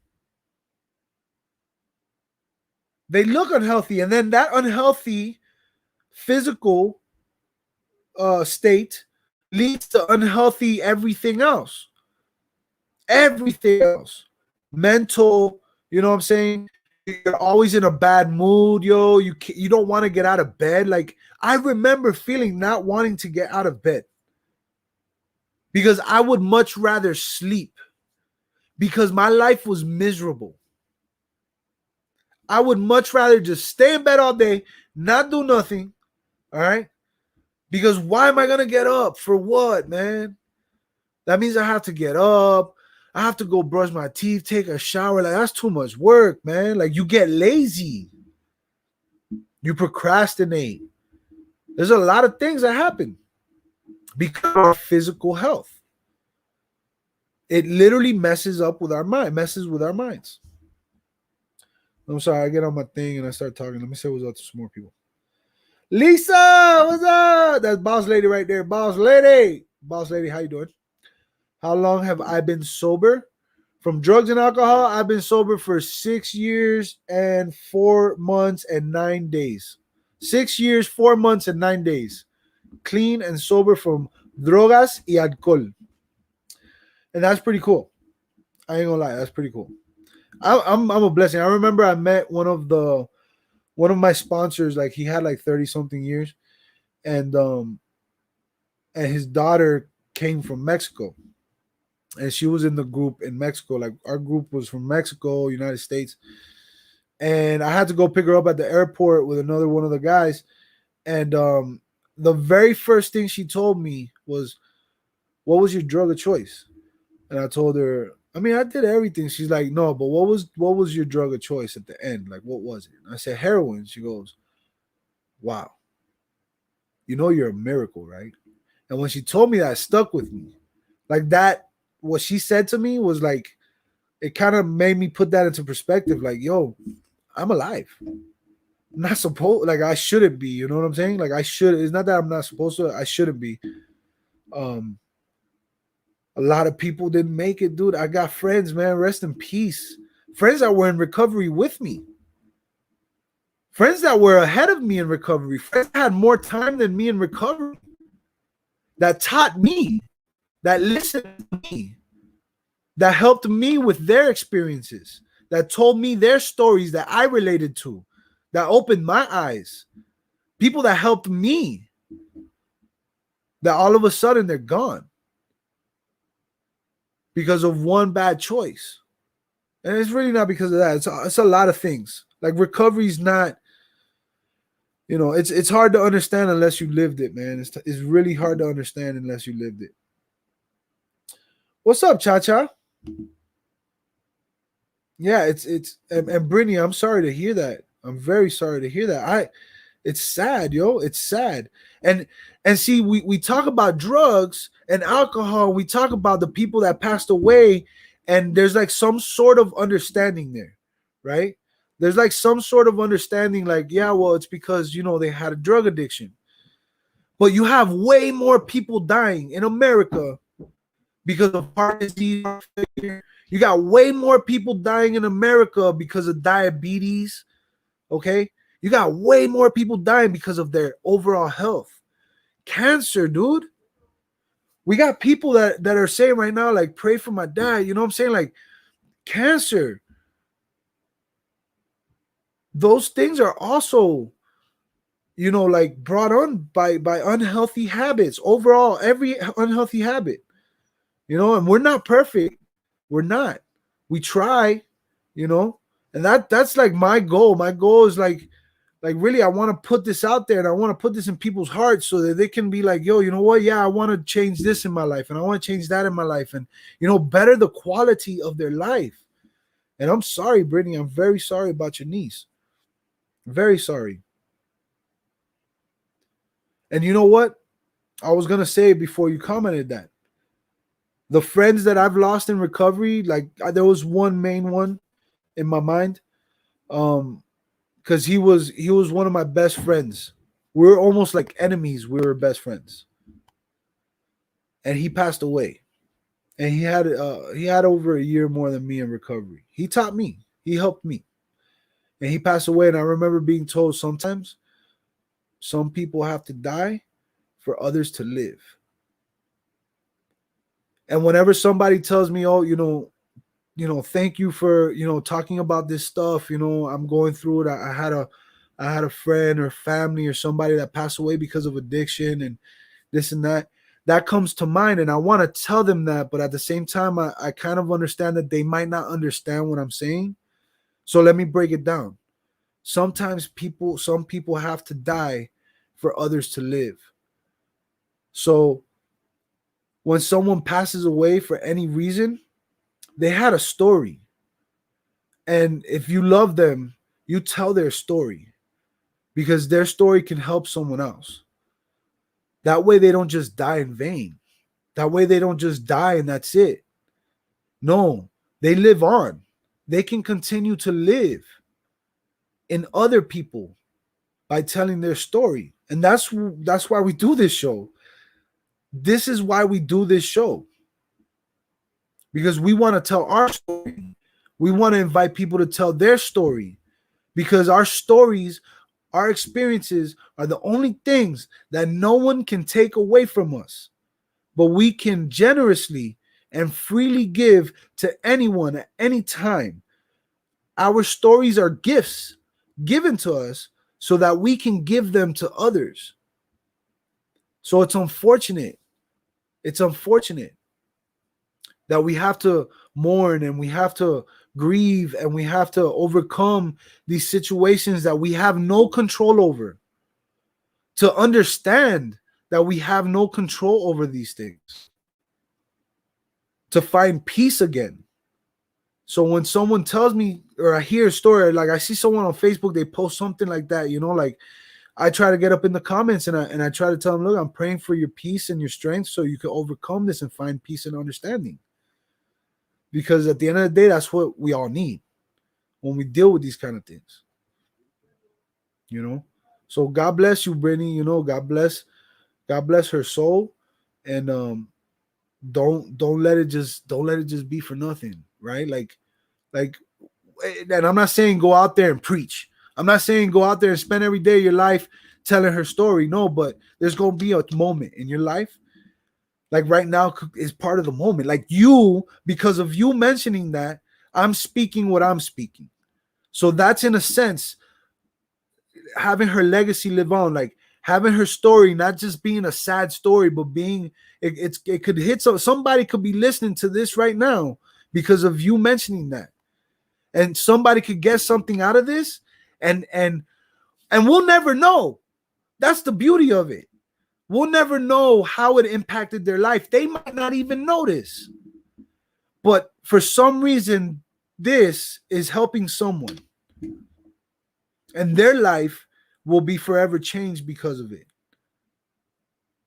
They look unhealthy. And then that unhealthy physical state leads to unhealthy everything else. Everything else. Mental, you know what I'm saying? You're always in a bad mood, yo. You don't want to get out of bed. Like, I remember feeling not wanting to get out of bed because I would much rather sleep because my life was miserable. I would much rather just stay in bed all day, not do nothing, all right? Because why am I going to get up? For what, man? That means I have to get up. I have to go brush my teeth, take a shower. Like, that's too much work, man. Like, you get lazy. You procrastinate. There's a lot of things that happen because of our physical health. It literally messes with our minds. I'm sorry, I get on my thing and I start talking. Let me say what's up to some more people. Lisa, what's up? That's Boss Lady right there. Boss Lady. Boss Lady, how you doing? How long have I been sober? From drugs and alcohol, I've been sober for 6 years and 4 months and 9 days. 6 years, 4 months, and 9 days. Clean and sober from drogas y alcohol. And that's pretty cool. I ain't gonna lie, that's pretty cool. I'm a blessing. I remember I met one of my sponsors, like he had like 30 something years, and his daughter came from Mexico. And she was in the group in Mexico. Like, our group was from Mexico, United States. And I had to go pick her up at the airport with another one of the guys. And the very first thing she told me was, "What was your drug of choice?" And I told her, I mean, I did everything. She's like, "No, but what was your drug of choice at the end? Like, what was it?" And I said, "Heroin." She goes, "Wow. You know you're a miracle, right?" And when she told me that, it stuck with me. Like, that, what she said to me was like, it kind of made me put that into perspective. Like, yo, I'm alive. I'm not supposed, like, I shouldn't be. You know what I'm saying? Like, I should. It's not that I'm not supposed to. I shouldn't be. A lot of people didn't make it, dude. I got friends, man. Rest in peace. Friends that were in recovery with me. Friends that were ahead of me in recovery. Friends that had more time than me in recovery. That taught me. That listened to me. That helped me with their experiences. That told me their stories that I related to. That opened my eyes. People that helped me. That all of a sudden they're gone. Because of one bad choice. And it's really not because of that. It's a lot of things. Like, recovery is not, it's hard to understand unless you lived it, man. It's really hard to understand unless you lived it. What's up, Cha-Cha? Yeah, and Brittany, I'm sorry to hear that. I'm very sorry to hear that. It's sad, yo. It's sad. And see, we talk about drugs and alcohol. We talk about the people that passed away, and there's like some sort of understanding there, right? There's like some sort of understanding, like, yeah, well, it's because, they had a drug addiction. But you have way more people dying in America because of heart disease. You got way more people dying in America because of diabetes, okay? You got way more people dying because of their overall health. Cancer, dude. We got people that are saying right now, like, pray for my dad. You know what I'm saying? Like, cancer. Those things are also, like, brought on by unhealthy habits. Overall, every unhealthy habit, and we're not perfect. We're not. We try, you know, and that's like my goal. My goal is like really, I want to put this out there, and I want to put this in people's hearts so that they can be like, yo, you know what? Yeah, I want to change this in my life, and I want to change that in my life, and better the quality of their life. And I'm sorry, Brittany. I'm very sorry about your niece. Very sorry. And you know what? I was gonna say before you commented that the friends that I've lost in recovery, like there was one main one in my mind, because he was one of my best friends. We were almost like enemies. We were best friends, and he passed away. And he had over a year more than me in recovery. He taught me. He helped me, and he passed away. And I remember being told sometimes some people have to die for others to live. And whenever somebody tells me, "Oh, thank you for talking about this stuff," I'm going through it. I had a friend or family or somebody that passed away because of addiction and this and that. That comes to mind, and I want to tell them that, but at the same time, I kind of understand that they might not understand what I'm saying. So let me break it down. Some people have to die for others to live. So when someone passes away for any reason, they had a story. And if you love them, you tell their story because their story can help someone else. That way they don't just die in vain. That way they don't just die and that's it. No, they live on. They can continue to live in other people by telling their story. And that's why we do this show. This is why we do this show. Because we want to tell our story. We want to invite people to tell their story because our stories, our experiences are the only things that no one can take away from us. But we can generously and freely give to anyone at any time. Our stories are gifts given to us so that we can give them to others. So it's unfortunate. It's unfortunate that we have to mourn and we have to grieve and we have to overcome these situations that we have no control over, to understand that we have no control over these things, to find peace again. So when someone tells me or I hear a story, like I see someone on Facebook, they post something like that, like I try to get up in the comments and I try to tell them, look, I'm praying for your peace and your strength so you can overcome this and find peace and understanding. Because at the end of the day, that's what we all need when we deal with these kind of things. So God bless you, Brittany. God bless her soul. And don't let it just be for nothing, right? Like and I'm not saying go out there and preach. I'm not saying go out there and spend every day of your life telling her story. No, but there's gonna be a moment in your life. Like right now is part of the moment. Like because of you mentioning that, I'm speaking what I'm speaking. So that's in a sense having her legacy live on, like having her story not just being a sad story, but being it could hit somebody could be listening to this right now because of you mentioning that, and somebody could get something out of this, and we'll never know. That's the beauty of it. We'll never know how it impacted their life. They might not even notice, but for some reason, this is helping someone, and their life will be forever changed because of it.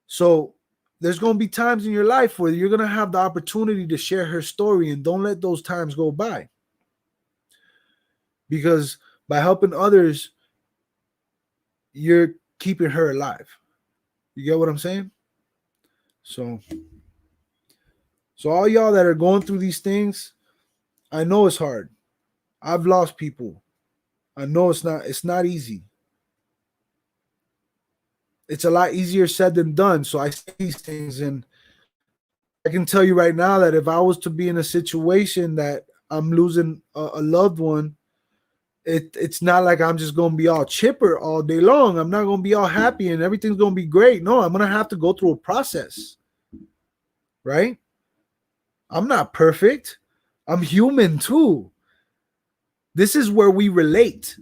So there's going to be times in your life where you're going to have the opportunity to share her story, and don't let those times go by. Because by helping others, you're keeping her alive. You get what I'm saying? So all y'all that are going through these things, I know it's hard. I've lost people. I know it's not easy. It's a lot easier said than done. So I say these things, and I can tell you right now that if I was to be in a situation that I'm losing a loved one, it's not like I'm just gonna be all chipper all day long. I'm not gonna be all happy and everything's gonna be great. No, I'm gonna have to go through a process, right? I'm not perfect. I'm human too. This is where we relate.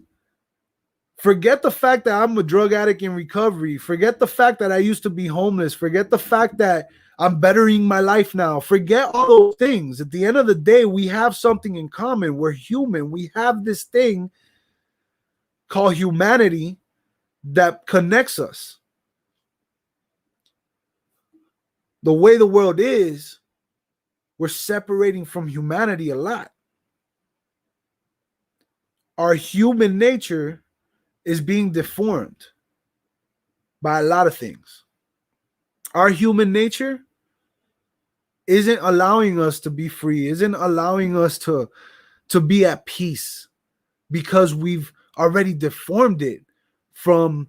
Forget the fact that I'm a drug addict in recovery. Forget the fact that I used to be homeless. Forget the fact that I'm bettering my life now. Forget all those things. At the end of the day, we have something in common. We're human. We have this thing called humanity that connects us. The way the world is, we're separating from humanity a lot. Our human nature is being deformed by a lot of things. Our human nature isn't allowing us to be free, isn't allowing us to be at peace, because we've already deformed it from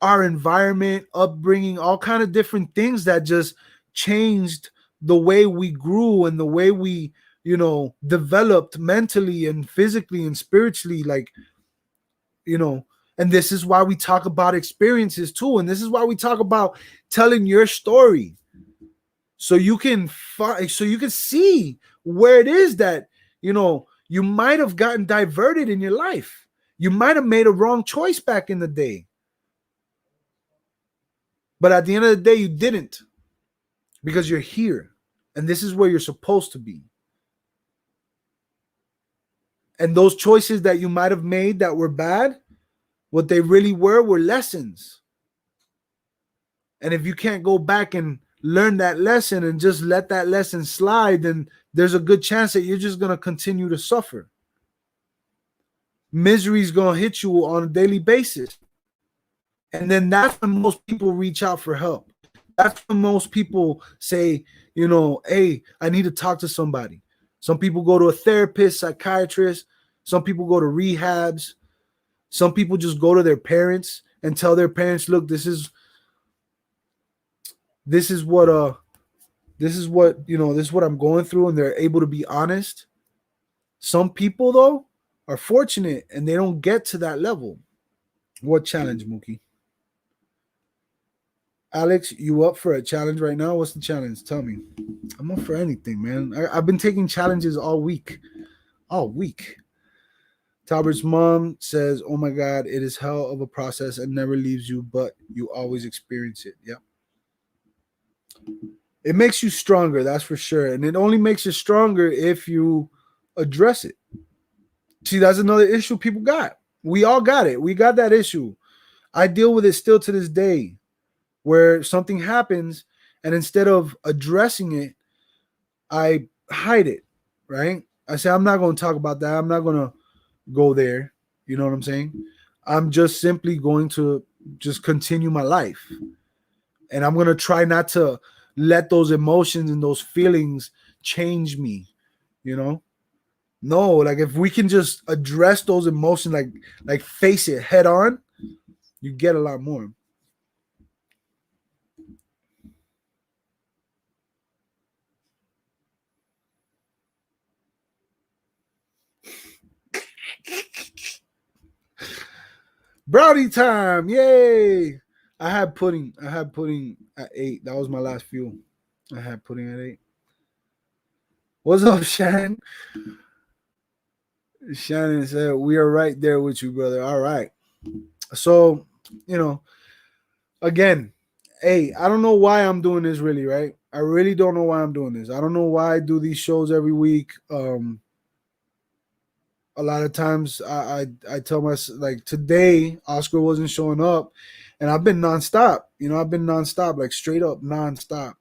our environment, upbringing, all kind of different things that just changed the way we grew and the way we, developed mentally and physically and spiritually. Like, and this is why we talk about experiences too. And this is why we talk about telling your story. So you can see where it is that, you might have gotten diverted in your life. You might have made a wrong choice back in the day. But at the end of the day, you didn't, because you're here. And this is where you're supposed to be. And those choices that you might have made that were bad, what they really were lessons. And if you can't go back and learn that lesson and just let that lesson slide, then there's a good chance that you're just going to continue to suffer. Misery is going to hit you on a daily basis. And then that's when most people reach out for help. That's when most people say, hey, I need to talk to somebody. Some people go to a therapist, psychiatrist. Some people go to rehabs. Some people just go to their parents and tell their parents, look, this is what I'm going through, and they're able to be honest. Some people though are fortunate and they don't get to that level. What challenge, Mookie? Alex, you up for a challenge right now? What's the challenge? Tell me. I'm up for anything, man. I've been taking challenges all week. All week. Talbert's mom says, oh my God, it is hell of a process and never leaves you, but you always experience it. Yep. It makes you stronger, that's for sure. And it only makes you stronger if you address it. See, that's another issue people got. We all got it. We got that issue. I deal with it still to this day, where something happens and instead of addressing it, I hide it, right? I say, I'm not going to talk about that. I'm not going to go there. You know what I'm saying? I'm just simply going to just continue my life. And I'm going to try not to let those emotions and those feelings change me, No, like if we can just address those emotions, like face it head on, you get a lot more. Brownie time. Yay. I had pudding at 8. That was my last fuel. I had pudding at 8. What's up, Shannon? Shannon said, we are right there with you, brother. All right. So, again, hey, I don't know why I'm doing this really, right? I really don't know why I'm doing this. I don't know why I do these shows every week. A lot of times I tell myself, like today, Oscar wasn't showing up and I've been nonstop. I've been nonstop, like straight up nonstop,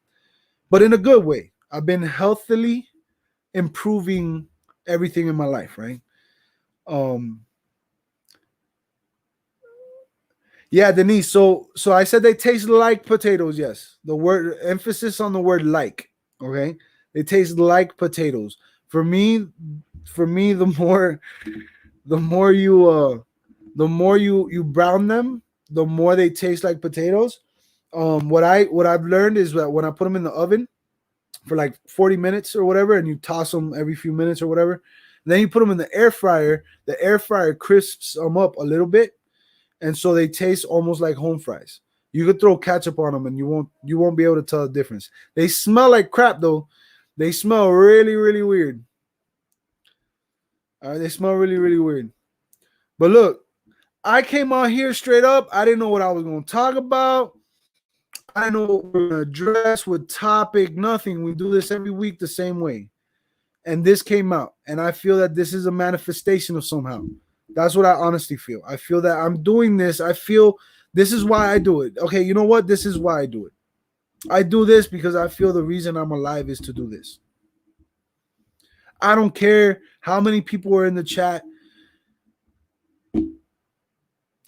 but in a good way. I've been healthily improving everything in my life, right? Yeah, Denise. So I said they taste like potatoes. Yes, the word emphasis on the word like. Okay, they taste like potatoes. For me, the more you brown them, the more they taste like potatoes. What I've learned is that when I put them in the oven, for like 40 minutes or whatever, and you toss them every few minutes or whatever. And then you put them in the air fryer. The air fryer crisps them up a little bit, and so they taste almost like home fries. You could throw ketchup on them, and you won't be able to tell the difference. They smell like crap though. They smell really really weird. They smell really really weird. But look, I came out here straight up. I didn't know what I was going to talk about. I didn't know what we are going to address, what topic, nothing. We do this every week the same way. And this came out. And I feel that this is a manifestation of somehow. That's what I honestly feel. I feel that I'm doing this. I feel this is why I do it. Okay, you know what? This is why I do it. I do this because I feel the reason I'm alive is to do this. I don't care how many people are in the chat.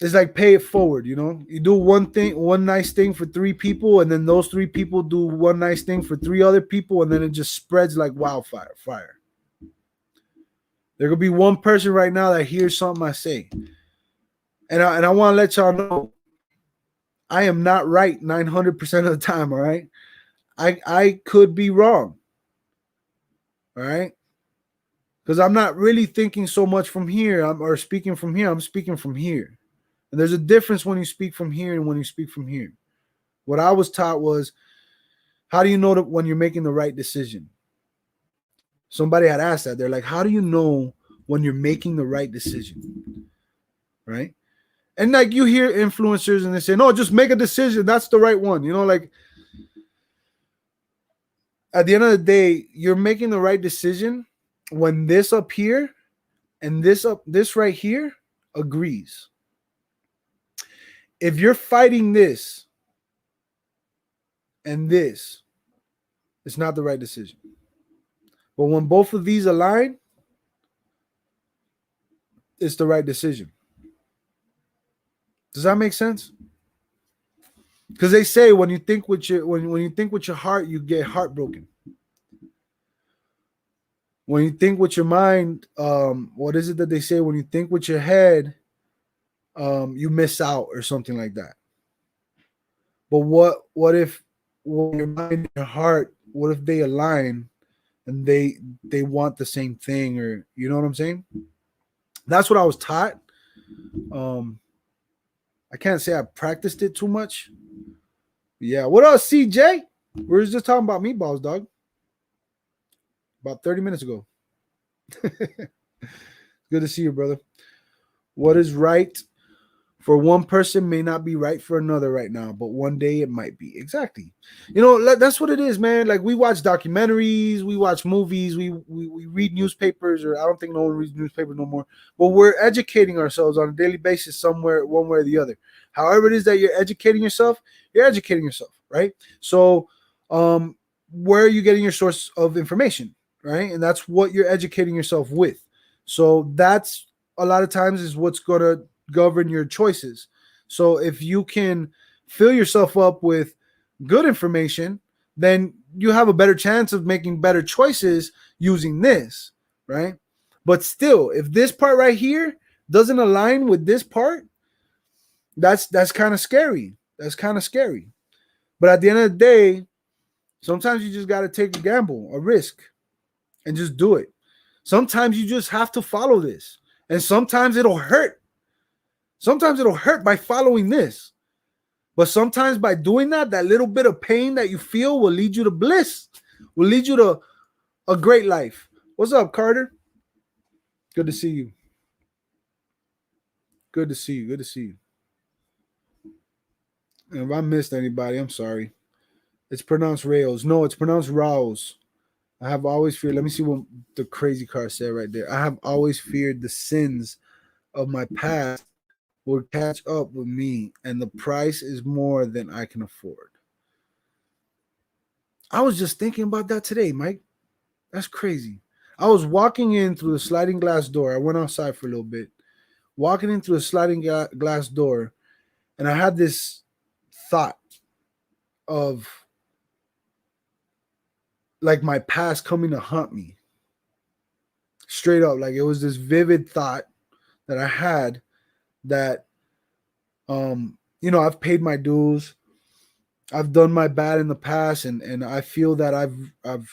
It's like pay it forward, you know. You do one nice thing for 3 people, and then those 3 people do one nice thing for 3 other people, and then it just spreads like wildfire. There could be one person right now that hears something I say, and I want to let y'all know, I am not right 900% of the time. All right, I could be wrong. All right, because I'm not really thinking so much from here, or speaking from here. I'm speaking from here. And there's a difference when you speak from here and when you speak from here. What I was taught was, how do you know that when you're making the right decision? Somebody had asked that. They're like, how do you know when you're making the right decision? Right? And like you hear influencers and they say, no, just make a decision. That's the right one. You know, like at the end of the day, you're making the right decision when this up here and this right here agrees. If you're fighting this and this, it's not the right decision. But when both of these align, it's the right decision. Does that make sense? Because they say when you think with your when you think with your heart, you get heartbroken. When you think with your mind, what is it that they say? When you think with your head, you miss out or something like that. But what if your mind and your heart, what if they align and they want the same thing, or you know what I'm saying? That's what I was taught. I can't say I practiced it too much. Yeah. What else, CJ? We were just talking about meatballs, dog. About 30 minutes ago. Good to see you, brother. What is right for one person may not be right for another right now, but one day it might be. Exactly. You know, that's what it is, man. Like we watch documentaries, we watch movies, we read newspapers, or I don't think no one reads newspapers no more. But we're educating ourselves on a daily basis somewhere, one way or the other. However it is that you're educating yourself, right? So where are you getting your source of information, right? And that's what you're educating yourself with. So that's a lot of times is what's going to govern your choices. So if you can fill yourself up with good information, then you have a better chance of making better choices using this, right? But still, if this part right here doesn't align with this part, that's kind of scary. That's kind of scary. But at the end of the day, sometimes you just got to take a gamble, a risk, and just do it. Sometimes you just have to follow this. And sometimes it'll hurt. Sometimes it'll hurt by following this. But sometimes by doing that little bit of pain that you feel will lead you to bliss, will lead you to a great life. What's up, Carter? Good to see you. Good to see you. Good to see you. And if I missed anybody, I'm sorry. It's pronounced Rails. No, it's pronounced Raos. I have always feared. Let me see what the crazy car said right there. I have always feared the sins of my past would catch up with me, and the price is more than I can afford. I was just thinking about that today, Mike. That's crazy. I was walking in through the sliding glass door. I went outside for a little bit, walking in through the sliding glass door, and I had this thought of like my past coming to haunt me. Straight up, like it was this vivid thought that I had that I've paid my dues. I've done my bad in the past, and I feel that I've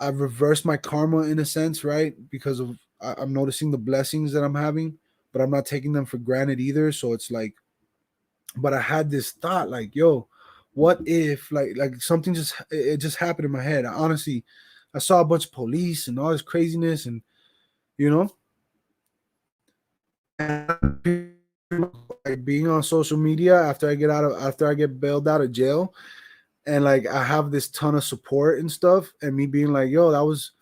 reversed my karma in a sense, right? Because of I'm noticing the blessings that I'm having, but I'm not taking them for granted either. So it's like, but I had this thought, like, yo, what if, like something just it just happened in my head. Honestly, I saw a bunch of police and all this craziness, and you know, like being on social media after I get bailed out of jail, and like I have this ton of support and stuff, and me being like, yo, that was,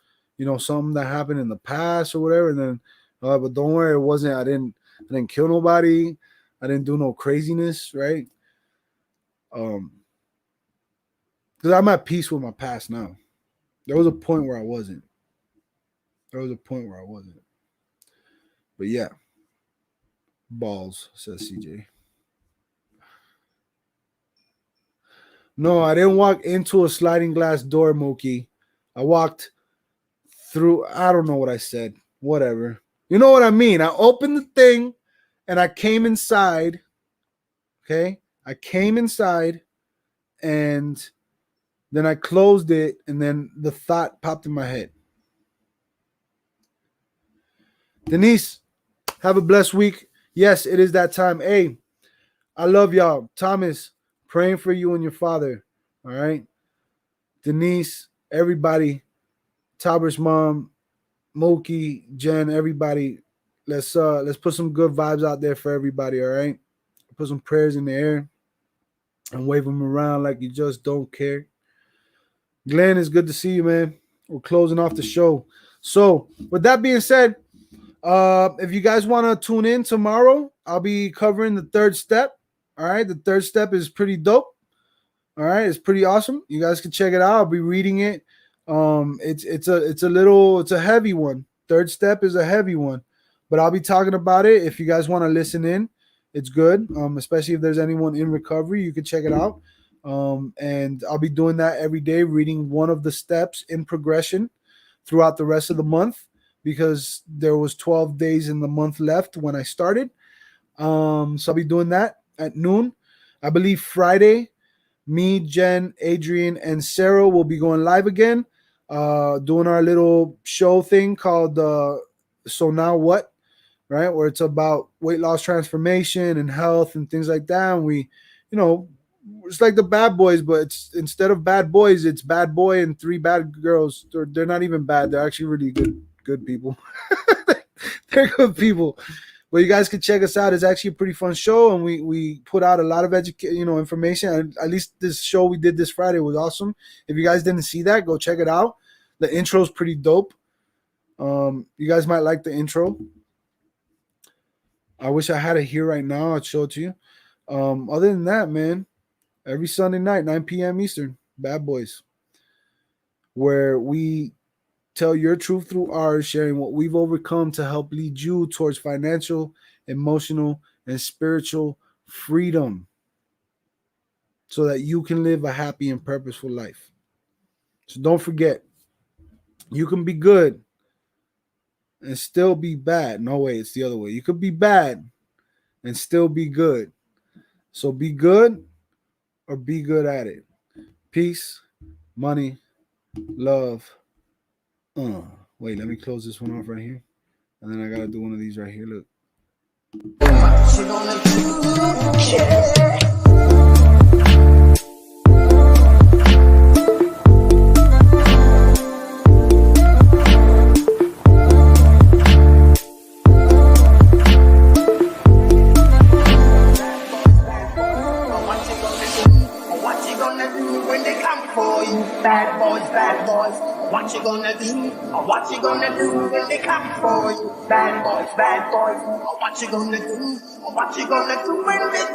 something that happened in the past or whatever, and then, but don't worry, it wasn't. I didn't kill nobody. I didn't do no craziness, right? Because I'm at peace with my past now. There was a point where I wasn't. There was a point where I wasn't. But yeah, balls, says CJ. No, I didn't walk into a sliding glass door, Mookie. I walked through. I don't know what I said. Whatever. You know what I mean? I opened the thing and I came inside. Okay? I came inside and then I closed it, and then the thought popped in my head. Denise, have a blessed week. Yes, it is that time. Hey, I love y'all. Thomas, praying for you and your father. All right. Denise, everybody, Talbert's mom, Mookie, Jen, everybody. Let's put some good vibes out there for everybody. All right. Put some prayers in the air and wave them around like you just don't care. Glenn, it's good to see you, man. We're closing off the show. So, with that being said, if you guys want to tune in tomorrow, I'll be covering the third step. All right. The third step is pretty dope. All right. It's pretty awesome. You guys can check it out. I'll be reading it. It's a heavy one. Third step is a heavy one, but I'll be talking about it. If you guys want to listen in, it's good. Especially if there's anyone in recovery, you can check it out. And I'll be doing that every day, reading one of the steps in progression throughout the rest of the month, because there was 12 days in the month left when I started. So I'll be doing that at noon. I believe Friday, me, Jen, Adrian, and Sarah will be going live again, doing our little show thing called So Now What, right? Where it's about weight loss transformation and health and things like that. And we, it's like the Bad Boys, but it's instead of bad boys, it's bad boy and three bad girls. They're not even bad. They're actually really good people. They're good people. But you guys can check us out. It's actually a pretty fun show, and we put out a lot of information. And at least this show we did this Friday was awesome. If you guys didn't see that, go check it out. The intro's pretty dope. You guys might like the intro. I wish I had it here right now. I'd show it to you. Other than that, man, every Sunday night, 9 p.m. Eastern, Bad Boys, where we tell your truth through ours, sharing what we've overcome to help lead you towards financial, emotional, and spiritual freedom so that you can live a happy and purposeful life. So don't forget, you can be good and still be bad. No way, it's the other way. You could be bad and still be good. So be good or be good at it. Peace, money, love. Wait, let me close this one off right here. And then I gotta do one of these right here. Look. What you gonna do? Yeah. What you gonna do? What you gonna do when they come for you? Bad boys, bad boys. What you gonna do? What you gonna do when they